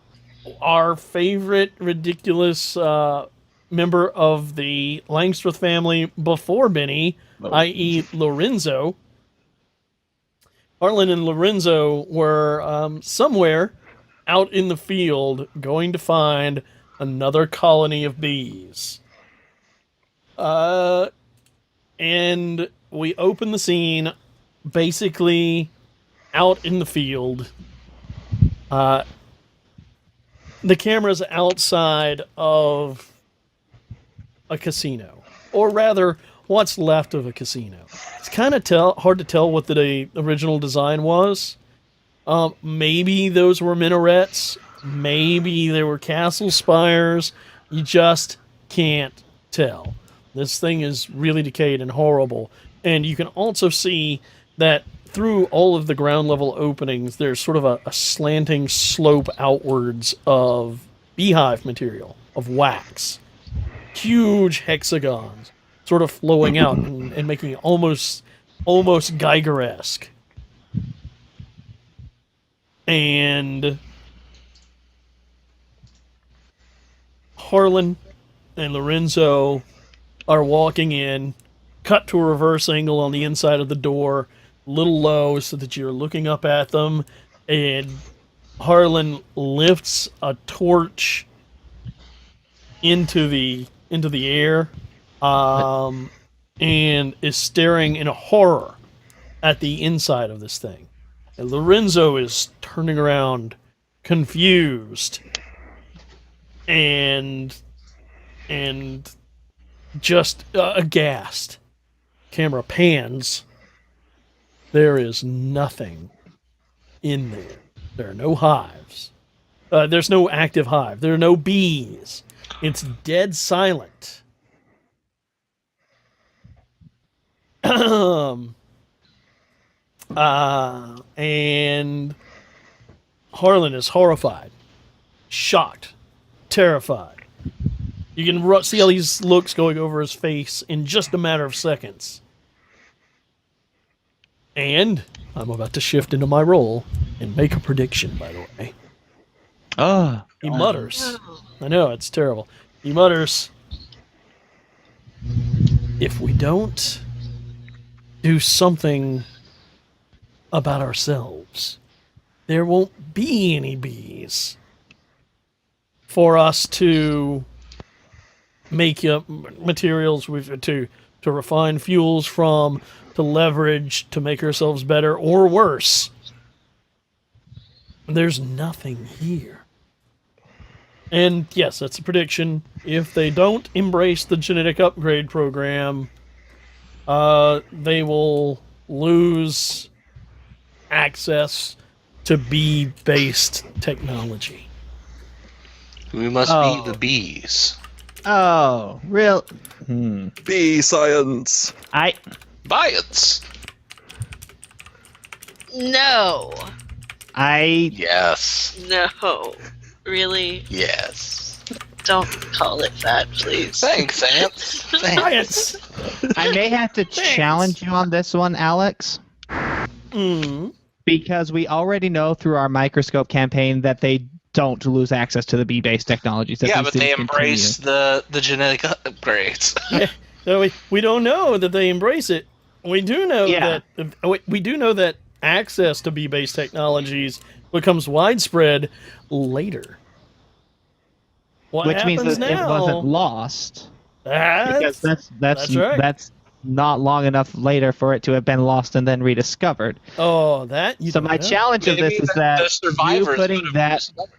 our favorite ridiculous member of the Langstroth family before Benny, i.e. Lorenzo, Harlan and Lorenzo were somewhere out in the field going to find another colony of bees. And we open the scene basically out in the field. The camera's outside of a casino, or rather, what's left of a casino. It's kind of hard to tell what the original design was. Maybe those were minarets. Maybe they were castle spires. You just can't tell. This thing is really decayed and horrible. And you can also see that through all of the ground level openings, there's sort of a slanting slope outwards of beehive material, of wax. Huge hexagons sort of flowing out and making it almost Geiger-esque. And Harlan and Lorenzo are walking in, cut to a reverse angle on the inside of the door, a little low so that you're looking up at them, and Harlan lifts a torch into the air, and is staring in horror at the inside of this thing. And Lorenzo is turning around, confused, and just aghast. Camera pans. There is nothing in there. There are no hives. There's no active hive. There are no bees. It's dead silent. And Harlan is horrified, shocked, terrified. You can see all these looks going over his face in just a matter of seconds. And I'm about to shift into my role and make a prediction, by the way. He mutters. I know, it's terrible. He mutters, if we don't do something about ourselves, there won't be any bees for us to make materials to refine fuels from, to leverage, to make ourselves better or worse. There's nothing here. And yes, that's a prediction. If they don't embrace the genetic upgrade program, they will lose access to bee-based technology. We must be the bees. Oh, real? Bee science. Bias. No. Yes. No. Really? Yes. Don't call it that, please. Thanks, Ant. Thanks. Science! I may have to challenge you on this one, Alex. Because we already know through our microscope campaign that they don't lose access to the bee-based technologies. Yeah, but they embrace the genetic upgrades. So we don't know that they embrace it. We do know that access to bee-based technologies becomes widespread later. What Which means happens that it now? wasn't lost. That's, Because that's right. that's not long enough later for it to have been lost and then rediscovered. Oh, that you So don't my know. challenge of this is that the survivors you would putting have that discovered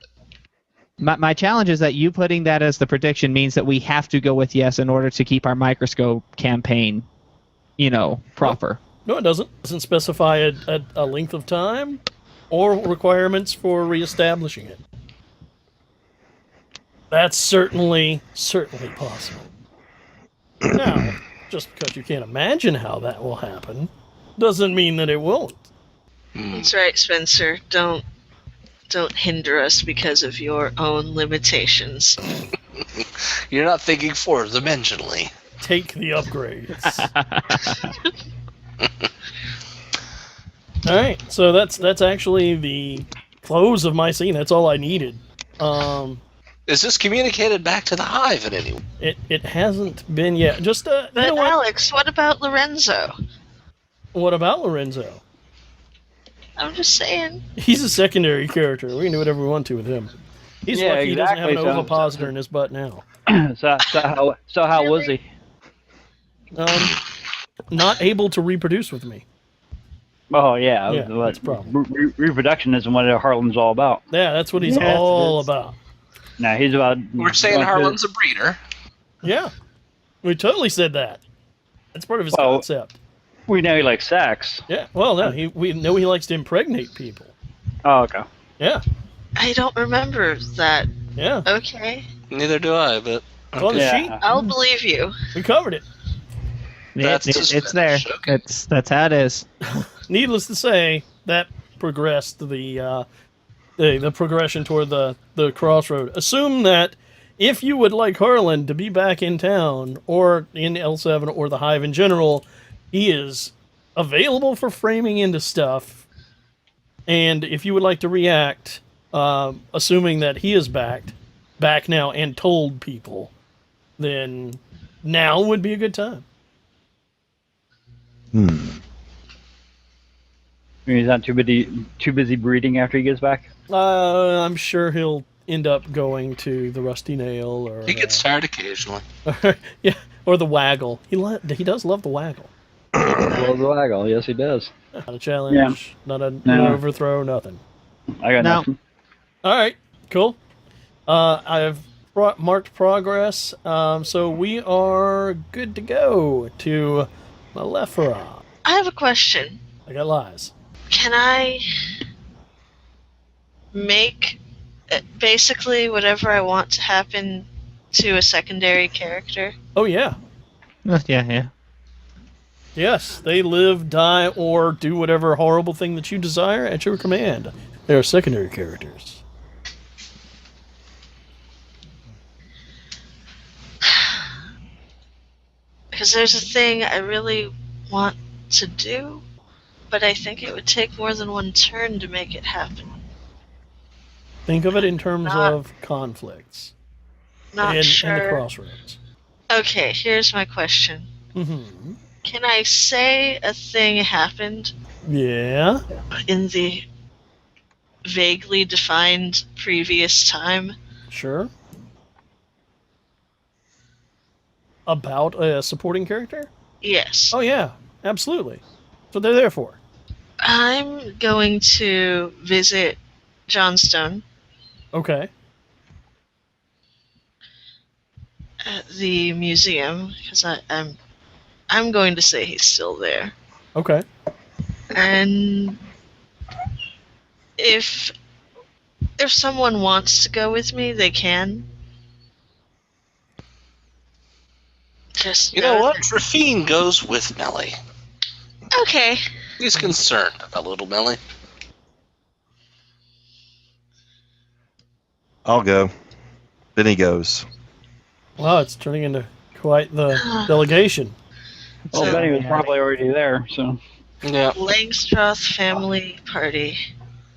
it. my challenge is that you putting that as the prediction means that we have to go with yes in order to keep our microscope campaign, proper. No, it doesn't. It doesn't specify a length of time or requirements for reestablishing it. That's certainly possible. Now, just because you can't imagine how that will happen, doesn't mean that it won't. That's right, Spencer. Don't hinder us because of your own limitations. You're not thinking four-dimensionally. Take the upgrades. All right, so that's actually the close of my scene. That's all I needed. Is this communicated back to the hive in any way? It hasn't been yet. Just you But know what? Alex, what about Lorenzo? What about Lorenzo? I'm just saying. He's a secondary character. We can do whatever we want to with him. He's Yeah, lucky he doesn't have an exactly, so- ovipositor in his butt now. So how was he? Not able to reproduce with me. Oh yeah, Yeah, that's a problem. Reproduction isn't what Harlan's all about. Yeah, that's what he's Yeah, all it's- about. No, he's about. We're saying Harlan's a breeder. Yeah, we totally said that. That's part of his Well- concept. We know he likes sex. Yeah, well, no, we know he likes to impregnate people. Oh, okay. Yeah, I don't remember that. yeah. Okay. Neither do I, but It's on the Yeah. sheet. I'll believe you. We covered it. That's It's there. just- okay. That's how it is. Needless to say, that progressed the progression toward the crossroad. Assume that if you would like Harlan to be back in town or in L7 or the Hive in general, he is available for framing into stuff. And if you would like to react, assuming that he is back now and told people, then now would be a good time. He's not too busy breeding after he gets back. I'm sure he'll end up going to the Rusty Nail or he gets tired occasionally. yeah, or the Waggle. He does love the Waggle. Well, the waggle, yes, he does. Not a challenge, Yeah. not an No. overthrow, nothing. I got No. nothing. All right, cool. I've marked progress, so we are good to go to Malephara. I have a question. I got lies. Can I make basically whatever I want to happen to a secondary character? Oh yeah, Yeah. yes. They live, die, or do whatever horrible thing that you desire at your command. They are secondary characters. Because there's a thing I really want to do, but I think it would take more than one turn to make it happen. Think of it in terms Not- of conflicts Not and the sure. crossroads. Okay, here's my question. Mm-hmm. Can I say a thing happened Yeah. in the vaguely defined previous time? Sure. About a supporting character? Yes. Oh yeah, absolutely. That's what they're there for. I'm going to visit Johnstone Okay. at the museum because I'm going to say he's still there. Okay. And if someone wants to go with me, they can. Just You know what? that- Trafine goes with Melly. Okay. He's concerned about little Melly. I'll go. Then he goes. Wow, it's turning into quite the delegation. Well, So- Benny was probably already there, so. Yeah. Langstroth family party.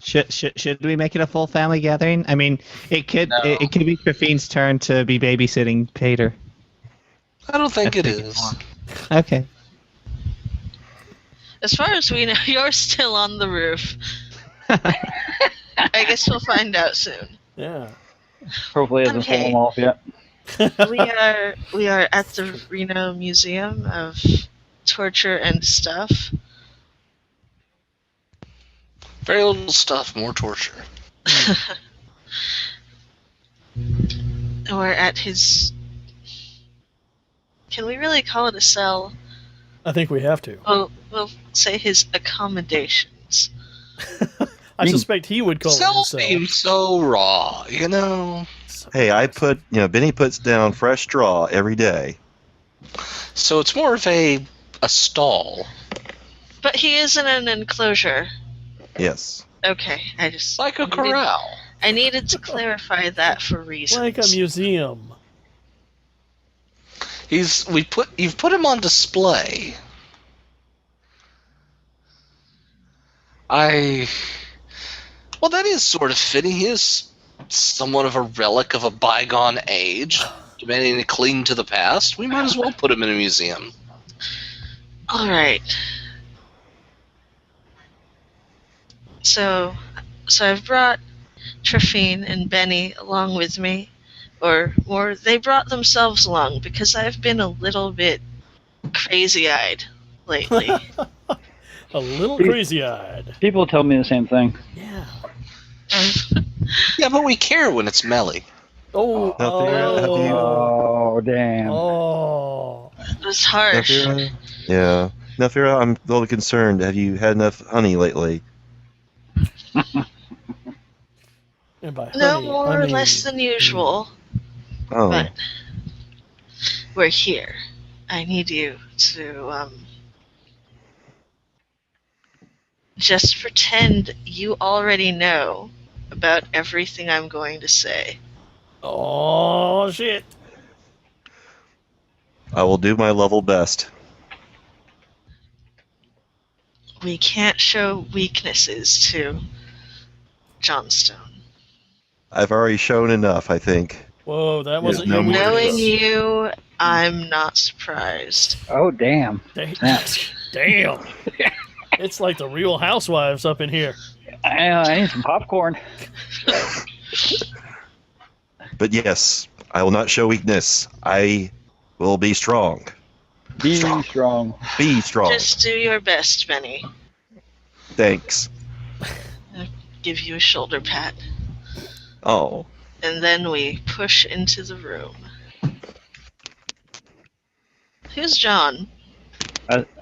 Should we make it a full family gathering? I mean, it could No. it could be Trafine's turn to be babysitting Pater. I don't think it is. Okay. As far as we know, you're still on the roof. I guess we'll find out soon. Yeah. Hopefully, it hasn't Okay. fallen off yet. We are at the Reno Museum of Torture and Stuff. Very little stuff, more torture. We're at his. Can we really call it a cell? I think we have to. We'll say his accommodations. I suspect he would call it Cell himself. seems so raw, you know. Hey, Benny puts down fresh straw every day. So it's more of a stall. But he is in an enclosure. Yes. Okay, I just. Like a corral. I needed to clarify that for reasons. Like a museum. You've put him on display. Well, that is sort of fitting. He is somewhat of a relic of a bygone age, demanding to cling to the past. We might as well put him in a museum. All right. So I've brought Trifine and Benny along with me, or more, they brought themselves along because I've been a little bit crazy-eyed lately. A little crazy-eyed. People tell me the same thing. Yeah. Yeah, but we care when it's Melly. Oh. Oh, damn. Oh. It was harsh. Yeah. Now, Fira, I'm a little concerned. Have you had enough honey lately? And by No honey, more I or mean- less than usual, Oh. but we're here. I need you to just pretend you already know about everything I'm going to say. Oh, shit. I will do my level best. We can't show weaknesses to Johnstone. I've already shown enough, I think. Whoa, that wasn't no your more to weakness. Knowing you, I'm not surprised. Oh, damn. Damn. It's like the Real Housewives up in here. I need some popcorn. But yes, I will not show weakness. I will be strong. Be strong. Be strong. Just do your best, Benny. Thanks. Give you a shoulder pat. Oh. And then we push into the room. Who's John?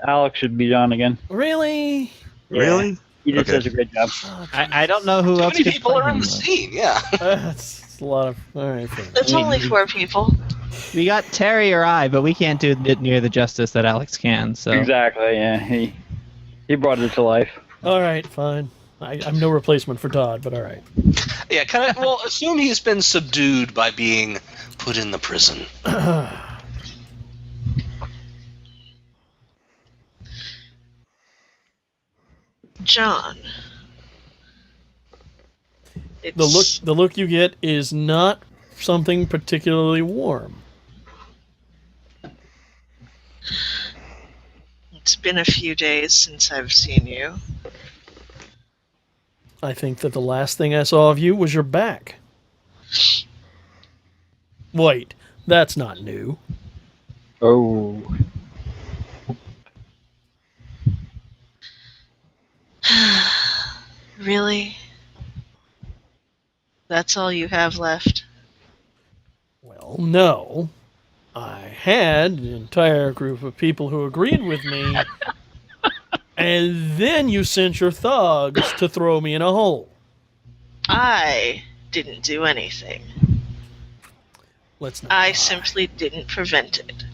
Alex should be on again. Really? Yeah. Really? He did Okay. such a great job. I don't know who Too else many could people play are in him, the though. scene, yeah. That's a lot of... All right, fine. It's only 4 people. We got Terry or I, but we can't do it near the justice that Alex can. So Exactly, yeah. He brought it to life. All right, fine. I'm no replacement for Todd, but all right. Yeah, kind of. Well, assume he's been subdued by being put in the prison. John. The look you get is not something particularly warm. It's been a few days since I've seen you. I think that the last thing I saw of you was your back. Wait, that's not new. Oh. Really? That's all you have left? Well, no. I had an entire group of people who agreed with me, and then you sent your thugs to throw me in a hole. I didn't do anything. Let's not I lie. simply didn't prevent it.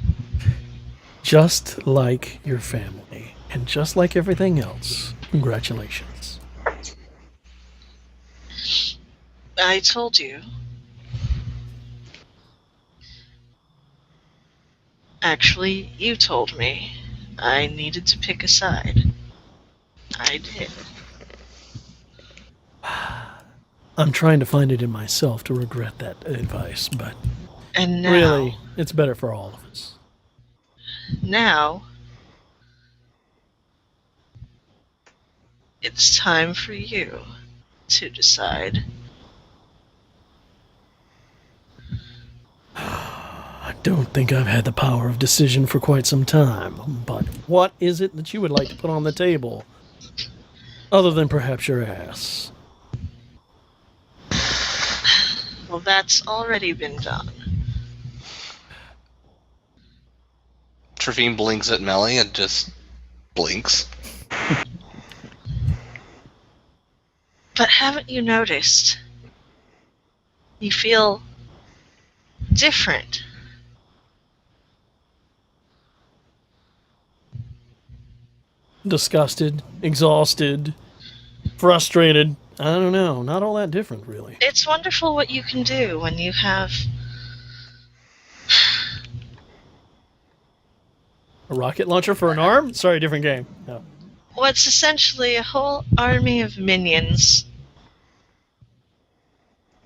Just like your family, and just like everything else. Congratulations. I told you. Actually, you told me I needed to pick a side. I did. I'm trying to find it in myself to regret that advice, but And now, really, it's better for all of us. now, it's time for you to decide. I don't think I've had the power of decision for quite some time, but what is it that you would like to put on the table? Other than perhaps your ass. Well, that's already been done. Trevine blinks at Melly and just blinks. But haven't you noticed? You feel different. Disgusted, exhausted, frustrated. I don't know. Not all that different, really. It's wonderful what you can do when you have A rocket launcher for an arm? Sorry, different game. No. what's essentially a whole army of minions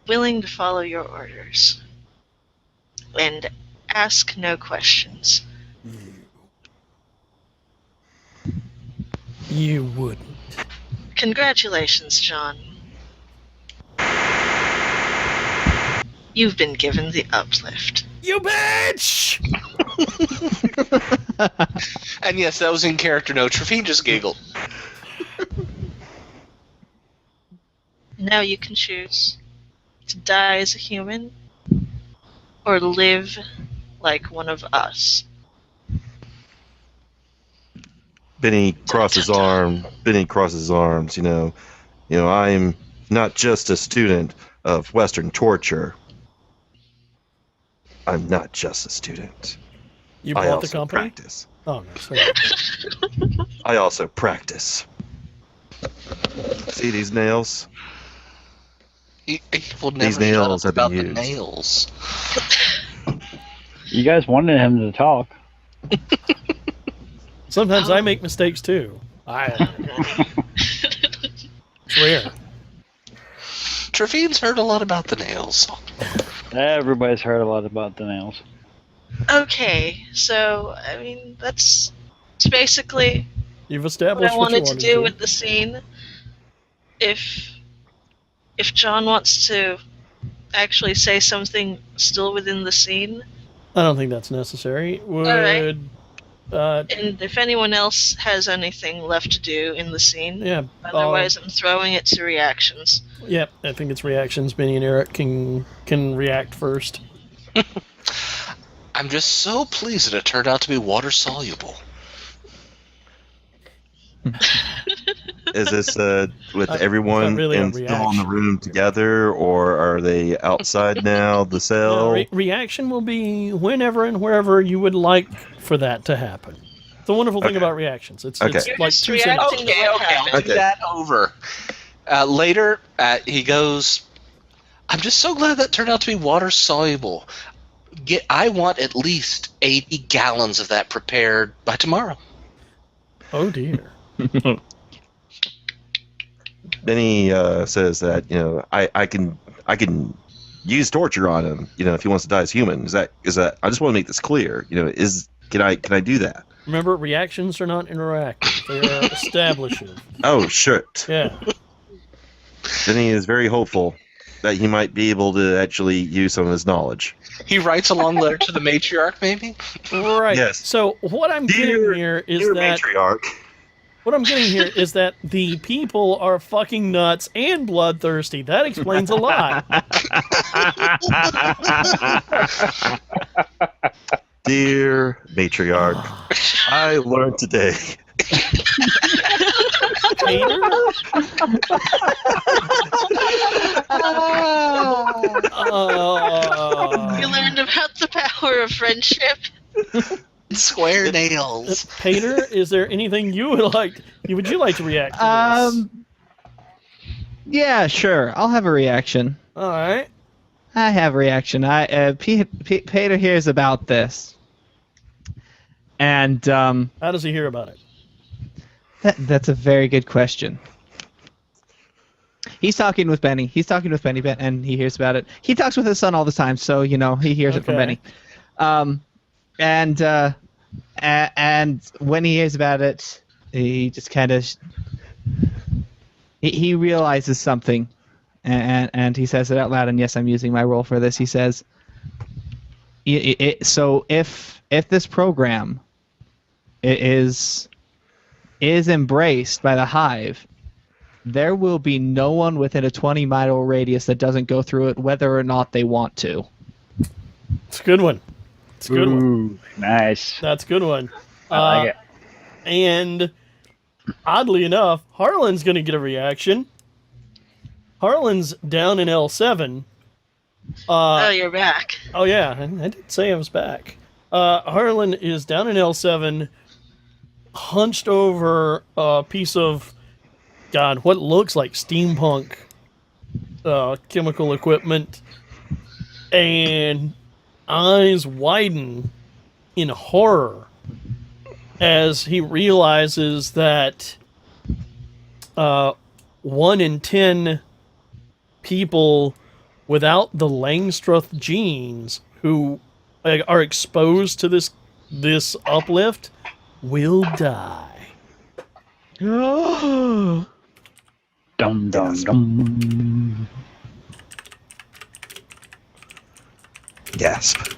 willing to follow your orders and ask no questions. You wouldn't. Congratulations, John. You've been given the uplift. You bitch! And yes, that was in character. No, Trevine just giggled. Now you can choose to die as a human or live like one of us. Benny crosses his arms. I'm not just a student of Western torture. I'm not just a student. You I bought the also company? practice. Oh, no. Sorry. I also practice. See these nails? He will never These nails shut have up been about the used. nails. You guys wanted him to talk. Sometimes I make mistakes, too. It's rare. Trevine's heard a lot about the nails. Everybody's heard a lot about the nails. Okay, so, I mean, that's basically You've what established I what you wanted to do with the scene. If John wants to actually say something still within the scene, I don't think that's necessary. Would... right. And if anyone else has anything left to do in the scene, Yeah. otherwise I'm throwing it to reactions. Yeah, I think it's reactions. Benny and Eric can react first. I'm just so pleased that it turned out to be water soluble. Is this with everyone really a still in the reaction. room together, or are they outside now, the cell? Reaction will be whenever and wherever you would like for that to happen. The wonderful thing Okay. about reactions, it's Okay. it's You're like just 2 reacting sentences. to what I'll happened. do that over. Later, he goes, I'm just so glad that turned out to be water soluble. I want at least 80 gallons of that prepared by tomorrow. Oh dear. Benny says that I can use torture on him. If he wants to die as human, is that? I just want to make this clear. Can I do that? Remember, reactions are not interactive; they are establishing. Oh shit! Yeah. Benny is very hopeful that he might be able to actually use some of his knowledge. He writes a long letter to the matriarch, maybe? Right. Yes. So what I'm getting here is Dear that matriarch. what I'm getting here is that the people are fucking nuts and bloodthirsty. That explains a lot. Dear matriarch, I learned today. Peter? You learned about the power of friendship. Square nails. Peter, is there anything you would like to react to this? Yeah, sure. I'll have a reaction. All right. I have a reaction. Peter hears about this, and How does he hear about it? that's a very good question. He's talking with Benny. And he hears about it. He talks with his son all the time, so he hears it from Okay. Benny. And when he hears about it, he just kind of he realizes something, and he says it out loud. And yes, I'm using my role for this. He says, "So if this program is embraced by the Hive, there will be no one within a 20-mile radius that doesn't go through it, whether or not they want to." It's a good one. It's a good one. Ooh, nice. That's a good one. I like it. And oddly enough, Harlan's going to get a reaction. Harlan's down in L7. Oh, you're back. Oh, yeah. I did say I was back. Harlan is down in L7, hunched over a piece of, God, what looks like steampunk chemical equipment, and eyes widen in horror as he realizes that 1 in 10 people without the Langstroth genes who are exposed to this uplift will die. Oh. Dum dum dum. Gasp.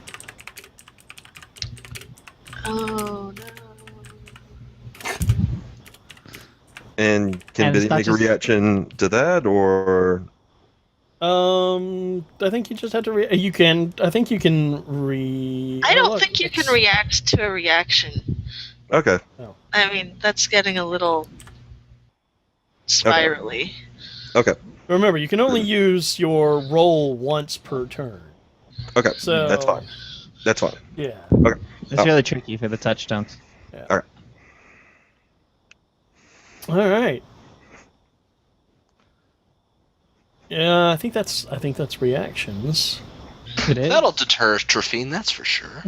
Oh, no. And can And it's Biddy not make a just- reaction to that, or I think you just have to. You can. I think you can I don't think you can react to a reaction. okay? I mean, that's getting a little spirally. Okay. Remember, you can only use your roll once per turn. Okay. So That's fine. That's fine. Yeah. It's really tricky for the touchstones. All right. Yeah, I think that's reactions. It is. That'll deter Trifine, that's for sure.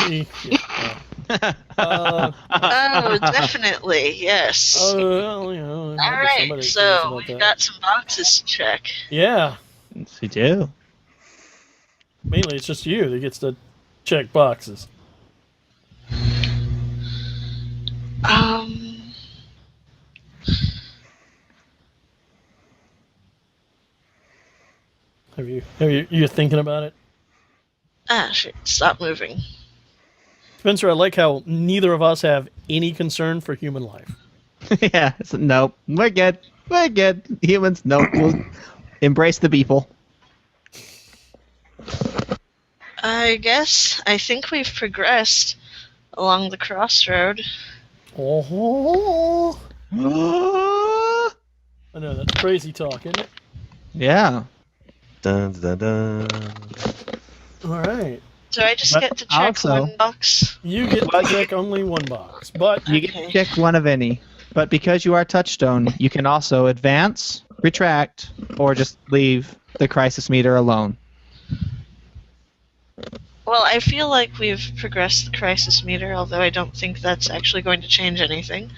Yeah. Oh, definitely, yes. Well, you know, All maybe right, somebody cares so about we've that. got some boxes to check. Yeah, Yes, we do. mainly it's just you that gets to check boxes. Have you thinking about it? Shit, stop moving. Spencer, I like how neither of us have any concern for human life. Yeah. Nope. We're good. We're good. Humans, nope. We'll embrace the people. I think we've progressed along the crossroad. Oh, Ah. I know that's crazy talk, isn't it? Yeah. Dun, dun, dun. All right, Do I just But get to check also- one box? you get to check only one box, but You get to Okay. check one of any. But because you are touchstone, you can also advance, retract, or just leave the crisis meter alone. Well, I feel like we've progressed the crisis meter, although I don't think that's actually going to change anything.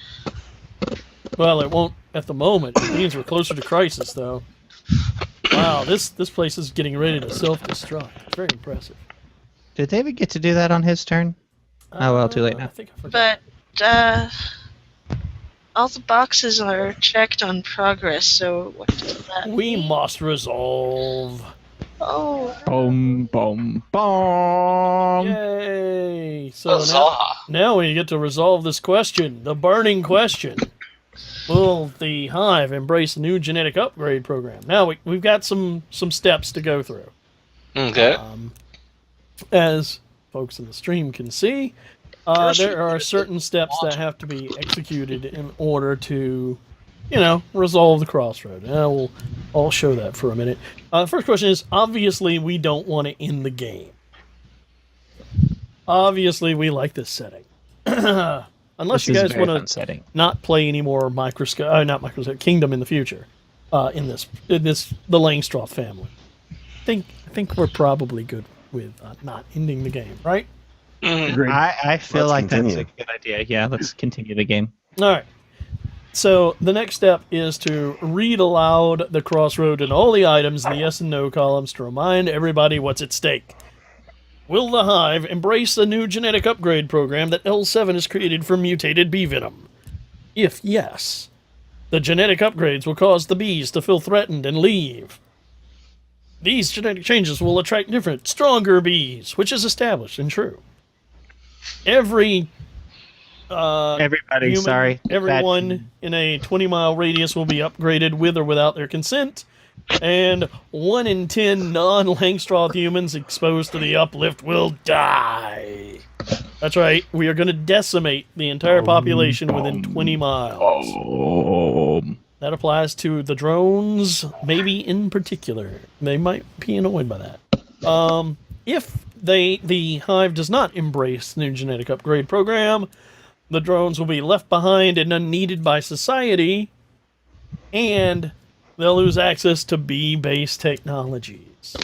well, it won't at the moment. It means we're closer to crisis, though. Wow, this place is getting ready to self-destruct. It's very impressive. Did David get to do that on his turn? Oh, well, too late now. I think I forgot. But, all the boxes are checked on progress, so what does that We mean? must resolve. Oh, Boom, boom, boom. Yay! So Huzzah! now we get to resolve this question, the burning question. Will the Hive embrace the new genetic upgrade program? Now we've got some steps to go through. Okay. As folks in the stream can see, there are certain steps that have to be executed in order to, resolve the crossroad. I'll show that for a minute. First question is, obviously we don't want to end the game. Obviously we like this setting. Unless you guys want to setting. not play any more not Microscope Kingdom in the future. In the Langstroth family. I think we're probably good with not ending the game, right? Agreed. I feel Let's like continue. that's a good idea. Yeah, let's continue the game. All right. So the next step is to read aloud the crossroad and all the items in the yes and no columns to remind everybody what's at stake. Will the Hive embrace the new genetic upgrade program that L7 has created for mutated bee venom? If yes, The genetic upgrades will cause the bees to feel threatened and leave. These genetic changes will attract different, stronger bees, which is established and true. Everybody, everyone in a 20-mile radius will be upgraded with or without their consent, and 1 in 10 non-Langstroth humans exposed to the uplift will die. That's right, we are going to decimate the entire population within 20 miles. That applies to the drones, maybe in particular. They might be annoyed by that. If the Hive does not embrace the new genetic upgrade program, the drones will be left behind and unneeded by society, and they'll lose access to bee-based technologies.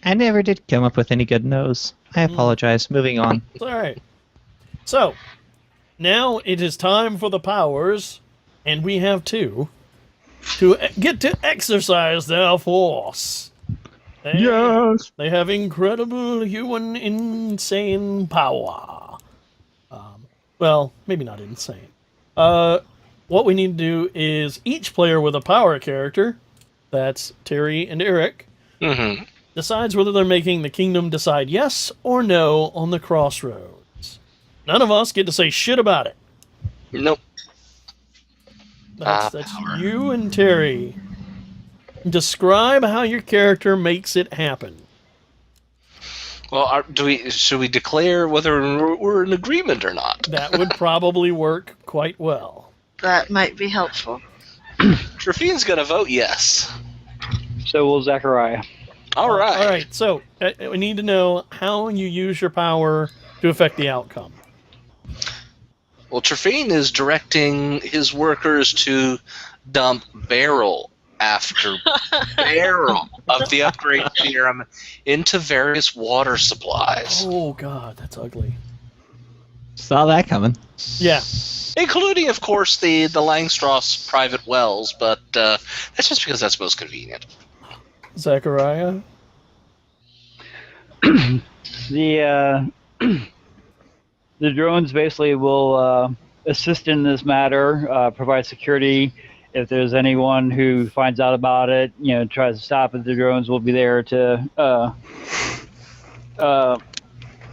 I never did come up with any good no's. I apologize. Moving on. It's all right. So, now it is time for the powers, and we have two, to get to exercise their force. Yes! They have incredible human insane power. Well, maybe not insane. What we need to do is each player with a power character, that's Terry and Eric, decides whether they're making the kingdom decide yes or no on the crossroads. None of us get to say shit about it. Nope. That's you and Terry. Describe how your character makes it happen. Well, should we declare whether we're in agreement or not? That would probably work quite well. That might be helpful. Trafine's gonna vote yes. So will Zachariah. All right. All right. So we need to know how you use your power to affect the outcome. Well, Trafine is directing his workers to dump barrel after barrel of the upgrade serum into various water supplies. Oh God, that's ugly. Saw that coming. Yeah. Including, of course, the Langstroth's private wells, but that's just because that's most convenient. Zachariah? The drones basically will assist in this matter, provide security. If there's anyone who finds out about it, tries to stop it, the drones will be there to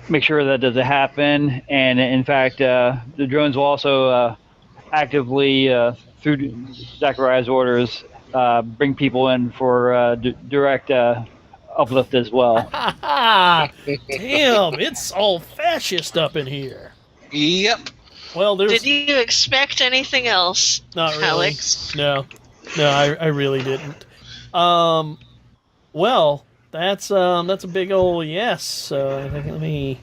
make sure that doesn't happen. And in fact, the drones will also actively, through Zachariah's orders, bring people in for direct uplift as well. Damn, it's all fascist up in here. Yep. Well, Did you expect anything else, not really. Alex? No, I really didn't. Well, that's a big old yes. So let me.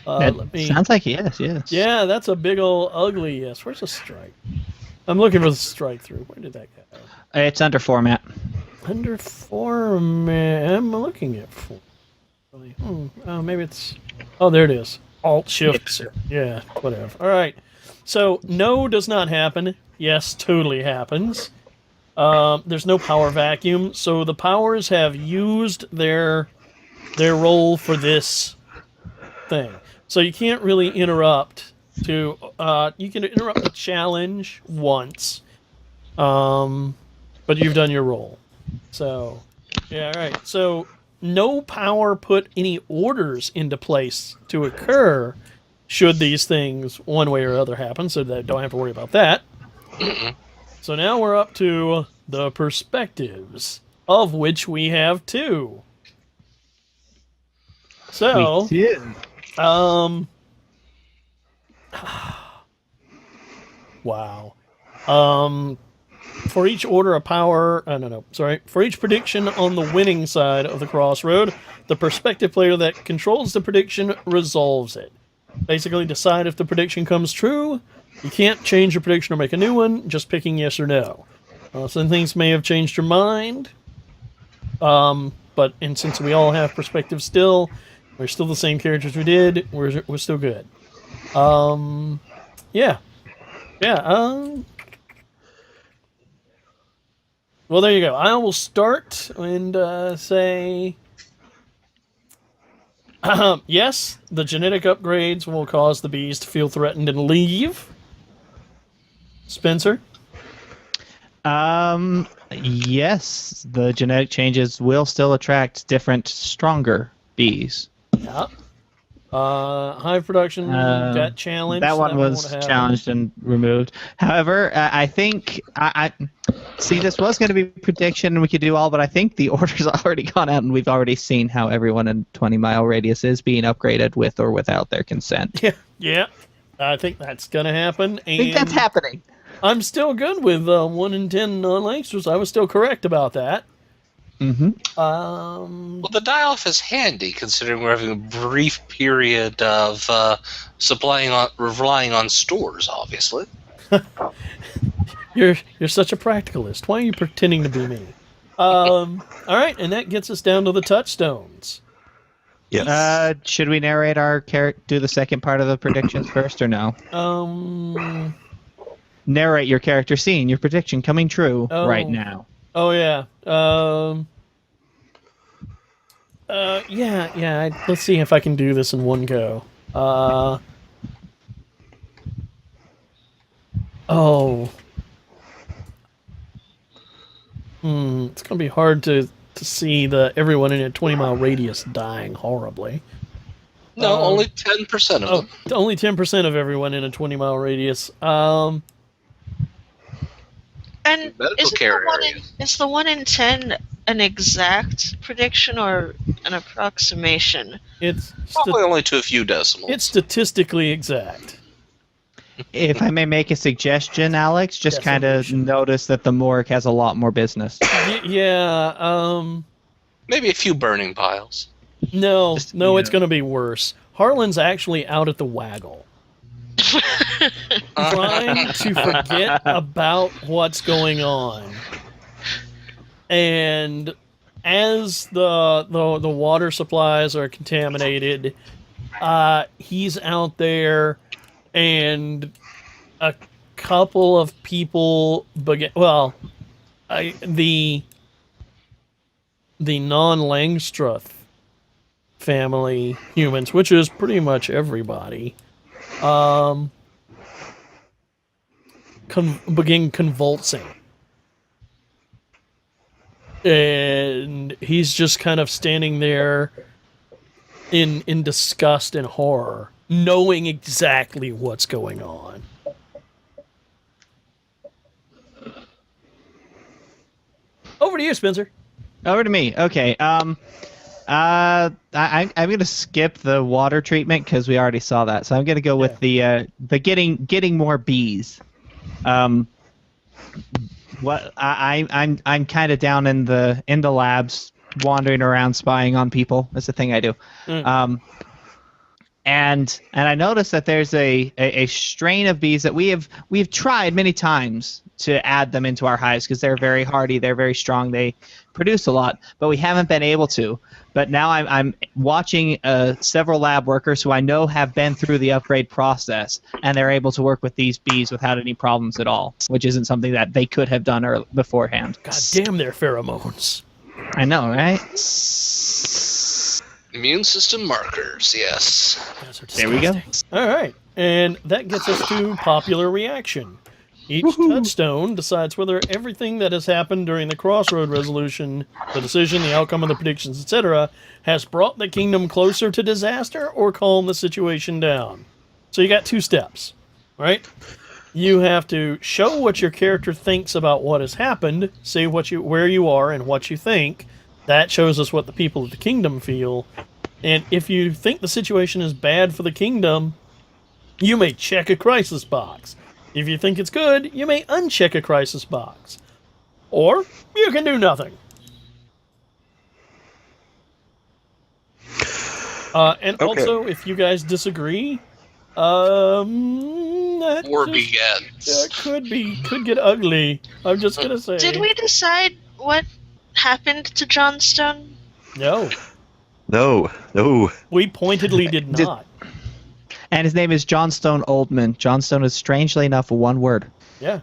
Sounds like yes. Yeah, that's a big old ugly yes. Where's the strike? I'm looking for the strike through. Where did that go? It's under format. Under format. I'm looking at format. Oh, maybe it's. Oh, there it is. Alt Shift. Yeah, whatever. All right. So no does not happen. Yes, totally happens. There's no power vacuum, so the powers have used their role for this thing. So you can't really interrupt. You can interrupt the challenge once, but you've done your role. So yeah, all right. So no power put any orders into place to occur should these things one way or other happen, so that don't have to worry about that. So now we're up to the perspectives, of which we have two. So, wow. For each order of power, for each prediction on the winning side of the crossroad, the perspective player that controls the prediction resolves it. Basically, decide if the prediction comes true. You can't change your prediction or make a new one, just picking yes or no. Some things may have changed your mind, but since we all have perspective still, we're still the same characters we did, we're still good. Yeah. Well, there you go. I will start and say, yes, the genetic upgrades will cause the bees to feel threatened and leave. Spencer? Yes, the genetic changes will still attract different, stronger bees. Yeah. Hive production got challenged. That one won't was happen. challenged and removed. However, I think I see this was going to be prediction, and we could do all, but I think the order's already gone out, and we've already seen how everyone in 20-mile radius is being upgraded with or without their consent. Yeah. I think that's gonna happen. And I think that's happening. I'm still good with 1 in 10 non-Langsters. I was still correct about that. Mm-hmm. Well, the die-off is handy considering we're having a brief period of relying on stores, obviously. You're such a practicalist. Why are you pretending to be me? All right, and that gets us down to the touchstones. Yes. Should we narrate our do the second part of the predictions first, or no? Narrate your character seeing your prediction coming true right now. Oh yeah. Yeah. Let's see if I can do this in one go. It's gonna be hard to see everyone in a 20-mile radius dying horribly. No, only 10% of them. Only 10% of everyone in a 20-mile radius. And Medical care area. is the 1 in 10 an exact prediction or an approximation? It's Probably only to a few decimals. It's statistically exact. If I may make a suggestion, Alex, just kind of Decimation. notice that the morgue has a lot more business. Yeah. Maybe a few burning piles. No, Just, it's going to be worse. Harlan's actually out at the waggle, trying to forget about what's going on. And as the water supplies are contaminated, he's out there, and a couple of people the non-Langstruth family humans, which is pretty much everybody, begin convulsing. And he's just kind of standing there in disgust and horror, knowing exactly what's going on. Over to you, Spencer. Over to me. Okay. I'm going to skip the water treatment because we already saw that. So I'm going to go with the getting more bees. What I'm kind of down in the labs, wandering around, spying on people. That's the thing I do. And I noticed that there's a strain of bees that we've tried many times to add them into our hives because they're very hardy, they're very strong, they produce a lot, but we haven't been able to. But now I'm watching several lab workers who I know have been through the upgrade process, and they're able to work with these bees without any problems at all, which isn't something that they could have done beforehand. God damn their pheromones. I know, right? Immune system markers, yes. There we go. All right, and that gets us to popular reaction. Each touchstone decides whether everything that has happened during the crossroad resolution, the decision, the outcome of the predictions, etc., has brought the kingdom closer to disaster or calmed the situation down. So you got 2 steps, right? You have to show what your character thinks about what has happened, say where you are and what you think. That shows us what the people of the kingdom feel. And if you think the situation is bad for the kingdom, you may check a crisis box. If you think it's good, you may uncheck a crisis box. Or you can do nothing. And also, if you guys disagree, War that begins. could get ugly. I'm just gonna say. Did we decide what happened to Johnstone? No, No. we pointedly did not. And his name is Johnstone Oldman. Johnstone is strangely enough one word. Yeah.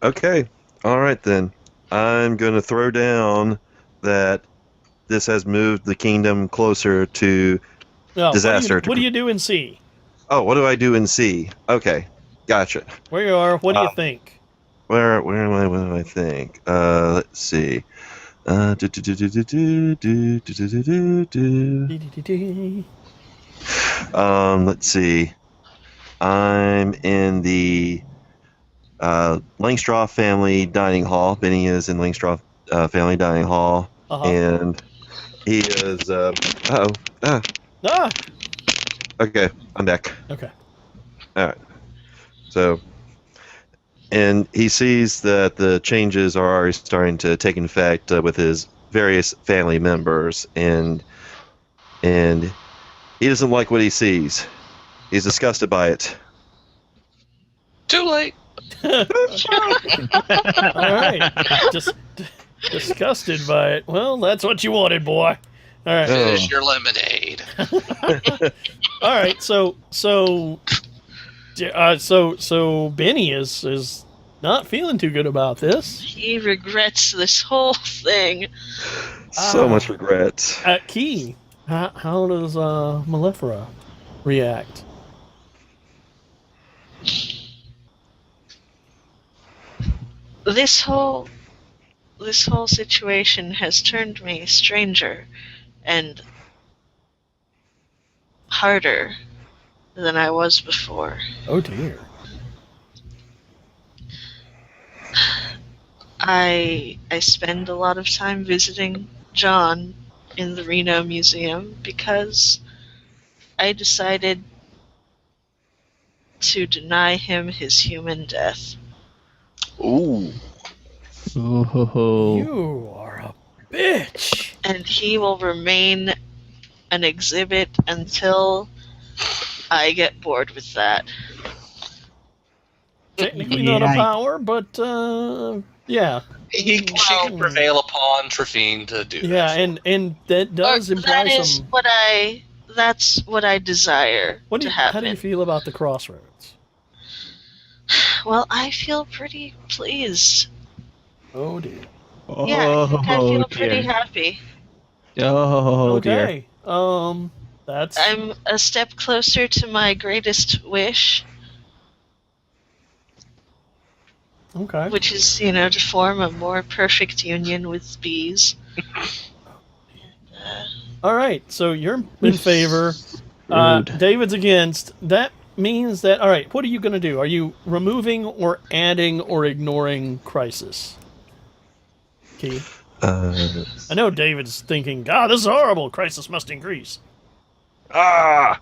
Okay. All right, then. I'm going to throw down that this has moved the kingdom closer to No, disaster. What do you do in C? Oh, what do I do in C? Okay, gotcha. Where you are, what do you think? Where am I? What do I think? Let's see. Do, do, do, do, do, do, do, do, do, do, do. Dee-dee-dee-dee. Let's see. I'm in the Langstroth family dining hall. Benny is in Langstroth family dining hall, and he is. Ah. Okay, I'm back. Okay. All right. So, and he sees that the changes are already starting to take effect with his various family members, and he doesn't like what he sees. He's disgusted by it. Too late. All right. Just disgusted by it. Well, that's what you wanted, boy. All right. Finish your lemonade. All right. So Benny is not feeling too good about this. He regrets this whole thing. So much regret. Key, how does Malefera react? This whole situation has turned me stranger and harder than I was before. Oh dear. I spend a lot of time visiting John in the Reno Museum because I decided to deny him his human death. Ooh. Ooh. You are a bitch. And he will remain an exhibit until I get bored with that. Technically not a Yeah. power, but yeah. She can prevail upon Trefine to do Yeah, that. and that does imply that is some. that's what I desire What do to you, happen. how do you feel about the crossroads? Well, I feel pretty pleased. Oh dear. Yeah, I think I feel dear. pretty happy. Oh dear. Okay. That's I'm a step closer to my greatest wish, okay. which is, to form a more perfect union with bees. All right. So you're in favor. Rude. David's against. That means that. All right. What are you going to do? Are you removing or adding or ignoring crisis? Key. I know David's thinking, God, this is horrible. Crisis must increase. Rawr.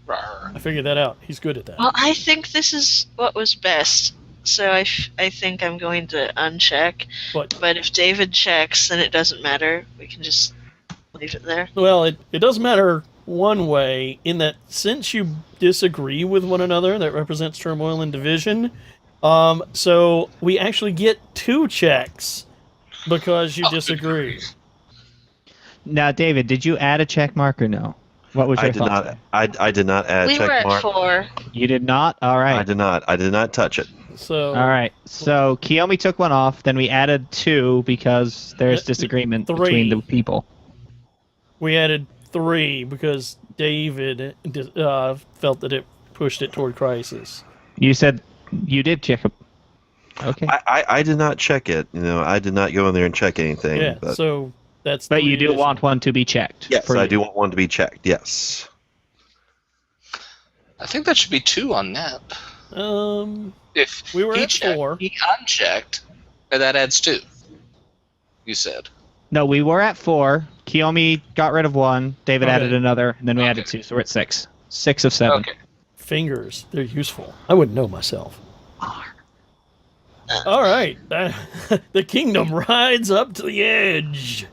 I figured that out. He's good at that. Well, I think this is what was best, so I think I'm going to uncheck. But But if David checks, then it doesn't matter. We can just leave it there. well, it does matter one way in that since you disagree with one another, that represents turmoil and division. So we actually get 2 checks because you disagree. Now, David, did you add a check mark or no? What was your I did thought? not. I did not add a We were check at mark. 4. You did not? All right. I did not. I did not touch it. So All right. So Kiyomi took one off. Then we added 2 because there's disagreement 3. between the people. we added 3 because David felt that it pushed it toward crisis. You said you did check it. Okay. I did not check it. I did not go in there and check anything. Yeah. But So that's. But 3 you do additional. want one to be checked. yes, for I you. do want one to be checked. Yes. I think that should be 2 on Nap. If We were he at checked, 4. he unchecked, and that adds 2. You said. No, we were at 4. Kiyomi got rid of 1. David Okay. added another, and then we added 2. So we're at 6. 6 of 7. Okay. Fingers, they're useful. I wouldn't know myself. All right. The kingdom rides up to the edge.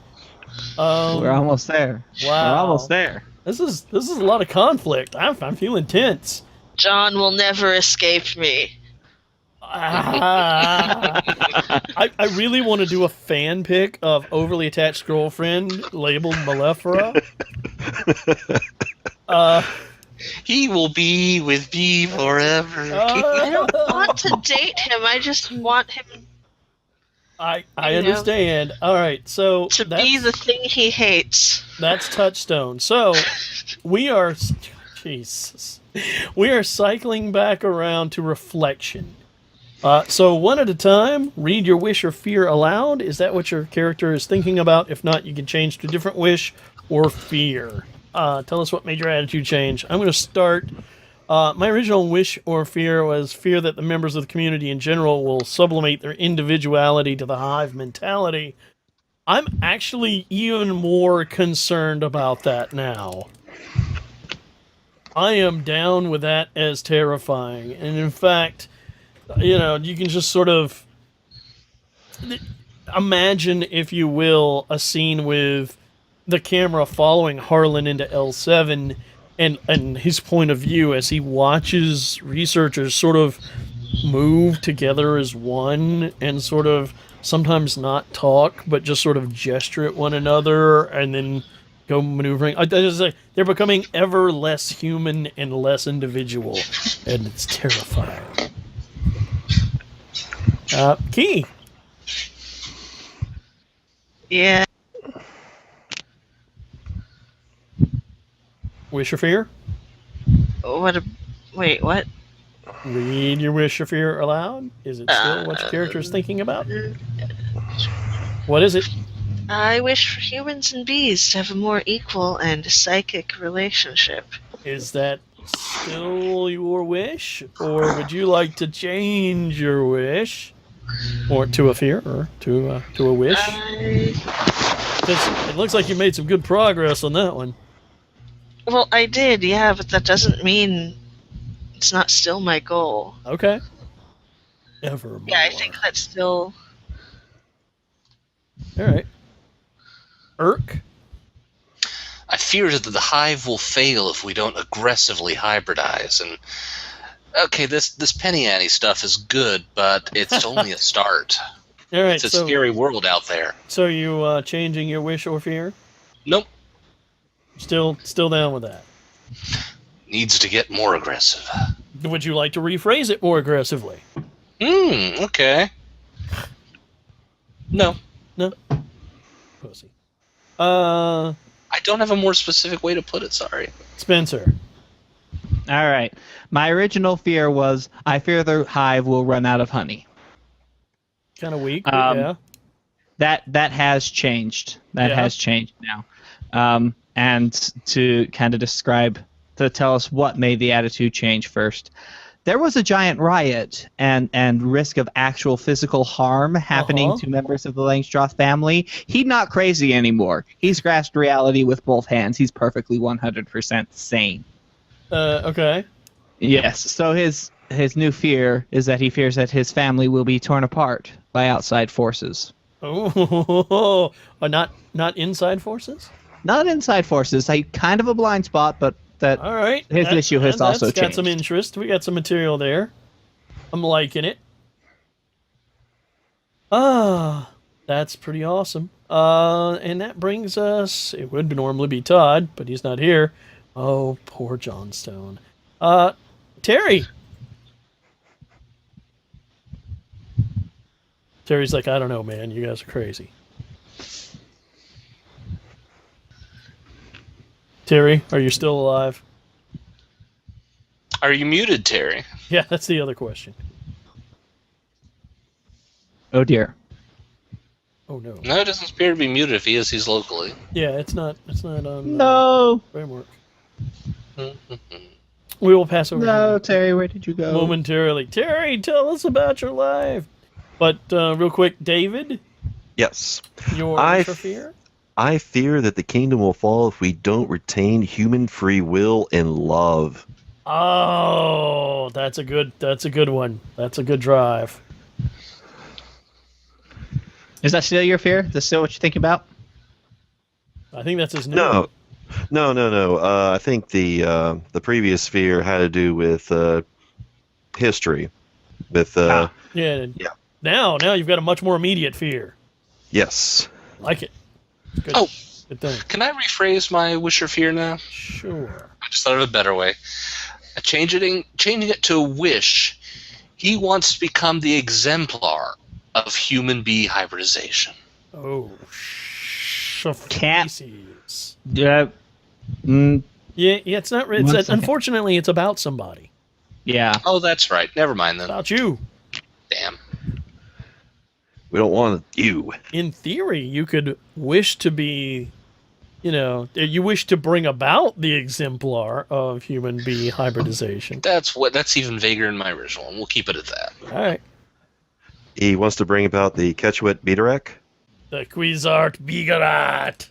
We're almost there. Wow. We're almost there. This is a lot of conflict. I'm feeling tense. John will never escape me. I really want to do a fan pick of overly attached girlfriend labeled Malefera. He will be with me forever. I don't want to date him. I just want him I understand. All right, so to be the thing he hates. that's touchstone. So we are. Jesus. We are cycling back around to reflection. So one at a time, read your wish or fear aloud. Is that what your character is thinking about? If not, you can change to a different wish or fear. Tell us what made your attitude change. I'm going to start. My original wish or fear was fear that the members of the community in general will sublimate their individuality to the hive mentality. I'm actually even more concerned about that now. I am down with that as terrifying. And in fact, you know, you can just sort of imagine, if you will, a scene with the camera following Harlan into L7 and his point of view as he watches researchers sort of move together as one and sort of sometimes not talk, but just sort of gesture at one another and then go maneuvering. I just say they're becoming ever less human and less individual, and it's terrifying. Key. Yeah. Wish or fear? Wait, what? Read your wish or fear aloud. Is it still what your character is thinking about? What is it? I wish for humans and bees to have a more equal and psychic relationship. Is that still your wish? Or would you like to change your wish? Or to a fear? Or to a wish? Because it looks like you made some good progress on that one. Well, I did, yeah, but that doesn't mean it's not still my goal. Okay. Evermore. Yeah, I think that's still... All right. Irk? I fear that the hive will fail if we don't aggressively hybridize. And okay, this penny ante stuff is good, but it's only a start. All right. It's a scary world out there. So you changing your wish or fear? Nope. Still down with that. Needs to get more aggressive. Would you like to rephrase it more aggressively? Okay. No. Pussy. I don't have a more specific way to put it, sorry. Spencer. All right. My original fear was I fear the hive will run out of honey. Kind of weak, but yeah. That has changed. That has changed now. And to kind of to tell us what made the attitude change first. There was a giant riot and risk of actual physical harm happening to members of the Langstroth family. He's not crazy anymore. He's grasped reality with both hands. He's perfectly 100% sane. Okay. Yes. So his new fear is that he fears that his family will be torn apart by outside forces. Oh, not inside forces? Not inside forces. Kind of a blind spot, but that all right. his issue has also changed. Got some interest. We got some material there. I'm liking it. That's pretty awesome. And that brings us, it would normally be Todd, but he's not here. Oh, poor Johnstone. Terry. Terry's like, I don't know, man. You guys are crazy. Terry, are you still alive? Are you muted, Terry? Yeah, that's the other question. Oh dear. Oh no. No, it doesn't appear to be muted. If he is, he's locally. Yeah, it's not on No. framework. We will pass over. No, Terry, where did you go? Momentarily. Terry, tell us about your life. But real quick, David, Yes. your fear? I fear that the kingdom will fall if we don't retain human free will and love. Oh, that's a good one. That's a good drive. Is that still your fear? Is that still what you think about? I think that's his new No. one. No. I think the previous fear had to do with history. With Yeah. Now you've got a much more immediate fear. yes. Like it. Good. Oh. Good thing. Can I rephrase my wish or fear now? Sure. I just thought of a better way. Changing it to a wish. He wants to become the exemplar of human bee hybridization. Oh, Cat. feces. Yeah. Yeah, it's not. One second. Unfortunately, it's about somebody. Yeah. Oh, that's right. Never mind then. About you. Damn. We don't want you. In theory, you could wish to be, you wish to bring about the exemplar of human bee hybridization. That's even vaguer in my original, and we'll keep it at that. All right. He wants to bring about the Quechua Biederek. The Cuisart Bigarat,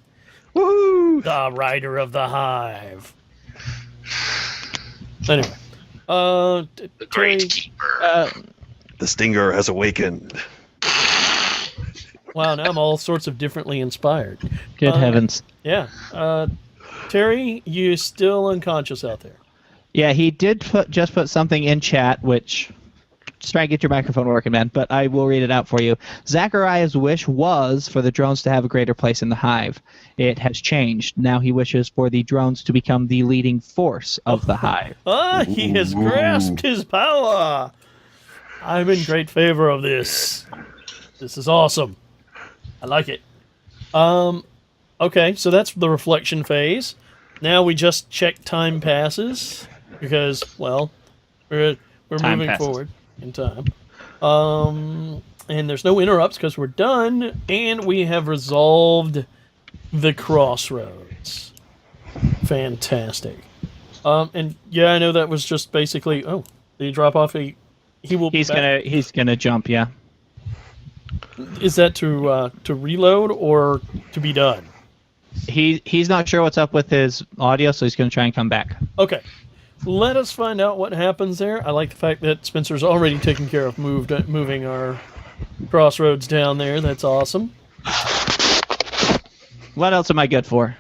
Woohoo! the rider of the hive. Anyway. The Great Terry, Keeper. The stinger has awakened. wow, now I'm all sorts of differently inspired. Good heavens. Yeah. Terry, you still unconscious out there. Yeah, he did just put something in chat, which... Just try and get your microphone working, man, but I will read it out for you. Zachariah's wish was for the drones to have a greater place in the hive. It has changed. Now he wishes for the drones to become the leading force of the hive. He has grasped his power. I'm in great favor of this. This is awesome. I like it. Okay, so that's the reflection phase. Now we just check time passes because, well, we're Time moving passes. forward in time. And there's no interrupts because we're done, and we have resolved the crossroads. Fantastic. And yeah, I know that was just basically. Oh, did he drop off? He will. He's gonna jump, yeah. Is that to reload or to be done? He's not sure what's up with his audio, so he's gonna try and come back. Okay. Let us find out what happens there. I like the fact that Spencer's already taken care of moving our crossroads down there. That's awesome. What else am I good for?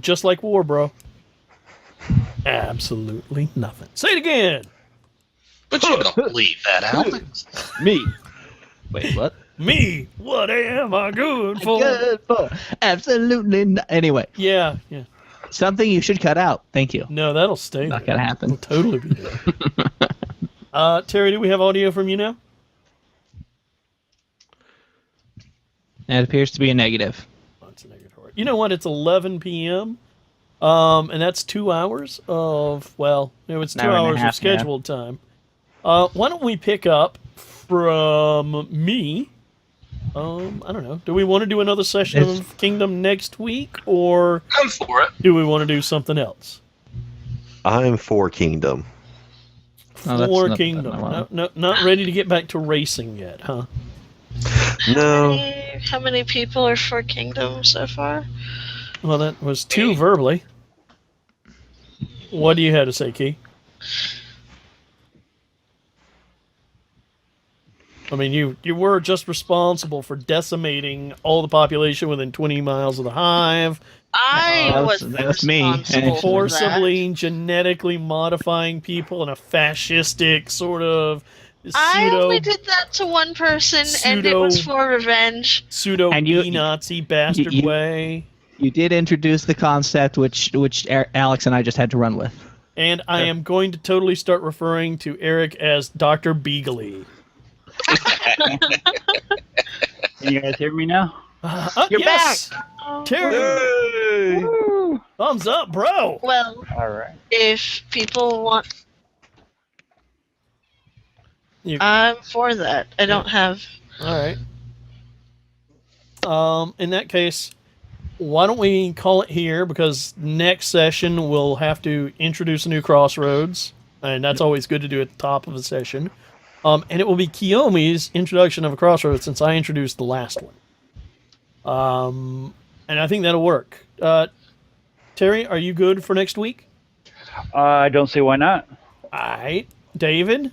Just like war, bro. Absolutely nothing. Say it again. But you don't leave that out. Me. Wait, what? Me. What am I good for? Good for absolutely anyway. Yeah. Something you should cut out. Thank you. No, that'll stay Not there. gonna happen. It'll totally be there. Terry, do we have audio from you now? It appears to be a negative. That's a negative. You know what? It's 11 p.m. And that's 2 hours of, well, it's 2 Hour and a hours of half, yeah. scheduled time. Why don't we pick up from me? I don't know. Do we want to do another session of Kingdom next week, or I'm for it. do we want to do something else? I'm for Kingdom. Oh, that's For not- Kingdom. no. Not ready to get back to racing yet, huh? No. How many people are for Kingdom so far? Well, that was 2 verbally. What do you have to say, Key? I mean, you were just responsible for decimating all the population within 20 miles of the hive, I that was me. responsible for forcibly genetically modifying people in a fascistic sort of I only pseudo did that to one person, and it was for revenge. And you- Nazi bastard you- way. You did introduce the concept, which Alex and I just had to run with. And I am going to totally start referring to Eric as Dr. Beagley. Can you guys hear me now? You're yes! Oh. Terry, Hey! thumbs up, bro! Well, All right. if people want, You- I'm for that. I don't have. All right. In that case, why don't we call it here? Because next session we'll have to introduce a new crossroads, and that's always good to do at the top of a session. And it will be Kiyomi's introduction of a crossroads since I introduced the last one. And I think that'll work. Terry, are you good for next week? I don't see why not. All right. David,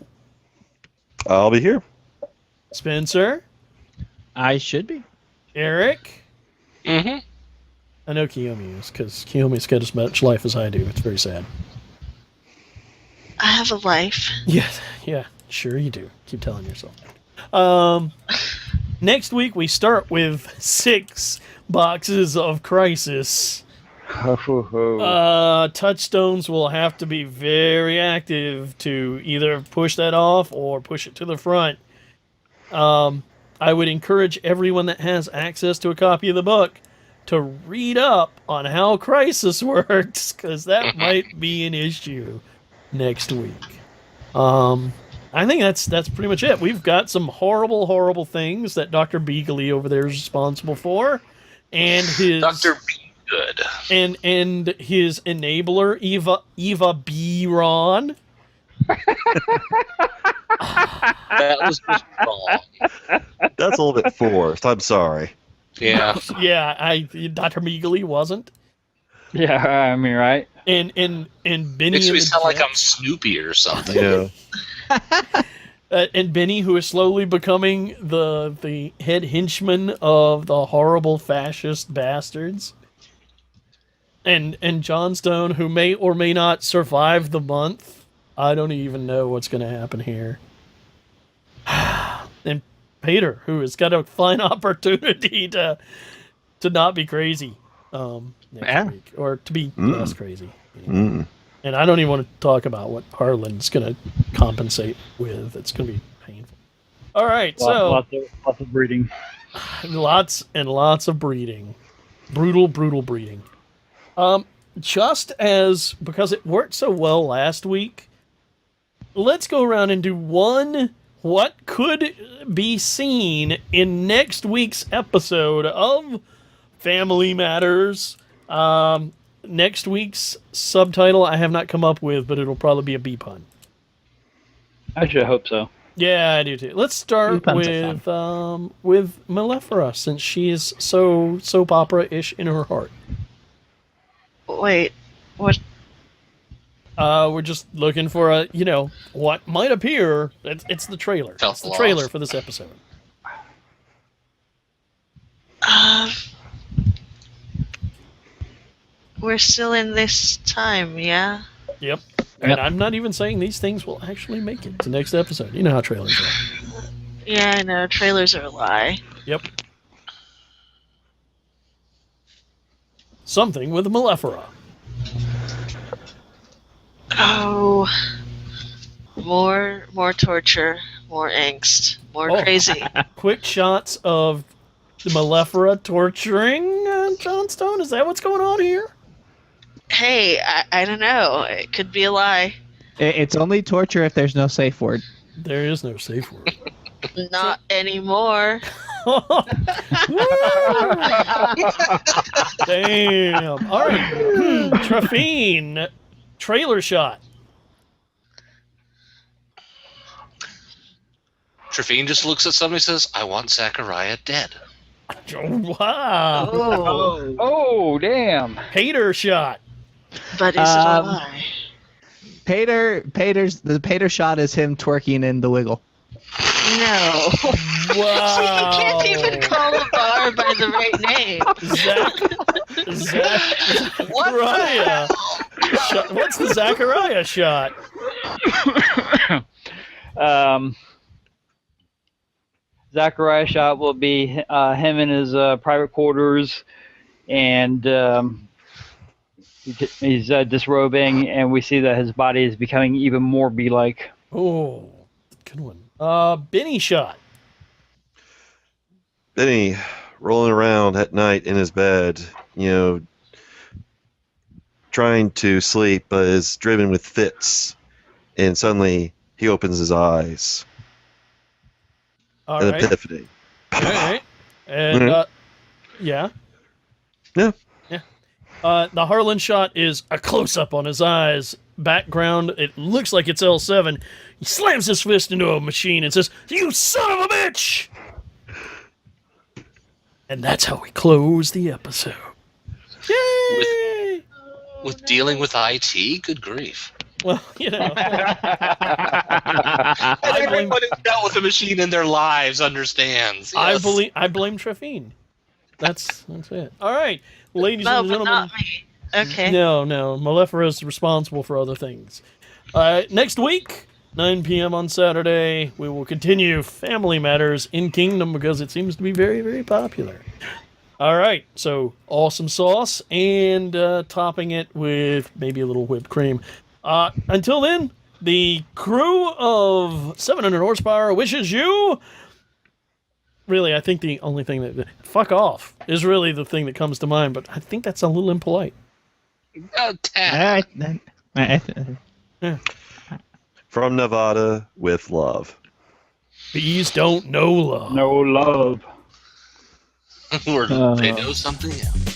I'll be here. Spencer, I should be. Eric. Mm-hmm. I know Kiyomi is because Kiyomi's got as much life as I do. It's very sad. I have a life. Yeah, sure you do. Keep telling yourself that. Next week we start with 6 boxes of Crisis. Touchstones will have to be very active to either push that off or push it to the front. I would encourage everyone that has access to a copy of the book to read up on how Crisis works, because that might be an issue next week. I think that's pretty much it. We've got some horrible, horrible things that Dr. Beagley over there is responsible for, and his Dr. Be Good. and his enabler Eva B. Ron. That was just wrong. That's a little bit forced. I'm sorry. Yeah. Yeah, Dr. Beagley wasn't. Yeah, I mean, right? And Benny Makes and me the sound like I'm Jets. Snoopy or something. Yeah. And Benny, who is slowly becoming the head henchman of the horrible fascist bastards. And Johnstone, who may or may not survive the month. I don't even know what's going to happen here. And Peter, who has got a fine opportunity to not be crazy next week, or to be less crazy. You know? And I don't even want to talk about what Harlan's going to compensate with. It's going to be painful. All right, so Lots of breeding. lots and lots of breeding, brutal breeding. Just as because it worked so well last week, let's go around and do one what could be seen in next week's episode of Family Matters. Next week's subtitle I have not come up with, but it'll probably be a B pun. I should hope so. Yeah, I do too. Let's start B-puns are with Maleficera, since she is so soap opera-ish in her heart. Wait, what? We're just looking for what might appear. It's the trailer. Felt It's the lost. trailer for this episode. We're still in this time, yeah? Yep. And I'm not even saying these things will actually make it to next episode. You know how trailers are. Yeah, I know. Trailers are a lie. Yep. Something with Maleficera. Oh, more torture, more angst, more Oh. crazy. Quick shots of Maleficera torturing Johnstone. Is that what's going on here? Hey, I don't know. It could be a lie. It's only torture if there's no safe word. There is no safe word. Not anymore. Damn. All right. Trafine. Trailer shot. Trafine just looks at somebody and says, I want Zachariah dead. Wow. Oh, Oh, damn. Hater shot. but is it a lie? The Pater shot is him twerking in the wiggle. No. Wow. See, you can't even call a bar by the right name. Zachariah. What's the Zachariah shot? Zachariah shot will be him in his private quarters, and he's disrobing, and we see that his body is becoming even more bee-like. Oh, good one. Benny shot. Benny rolling around at night in his bed, trying to sleep, but is driven with fits. And suddenly he opens his eyes. All An right. epiphany. All right. And, yeah. Yeah. Yeah. The Harlan shot is a close-up on his eyes. Background, it looks like it's L7. He slams his fist into a machine and says, "You son of a bitch!" And that's how we close the episode. Yay! With dealing with IT? Good grief. Well, Everyone who's dealt with a machine in their lives understands. Yes. I blame Trafine. That's it. All right, ladies No, and but gentlemen. not me. Okay. No. Maleficera is responsible for other things. Next week, 9 p.m. on Saturday, we will continue Family Matters in Kingdom because it seems to be very, very popular. All right, so awesome sauce and topping it with maybe a little whipped cream. Until then, the crew of 700 Horsepower wishes you really, I think the only thing that fuck off is really the thing that comes to mind. But I think that's a little impolite. Tad. From Nevada with love. Bees don't know love. No love. Or they know something else.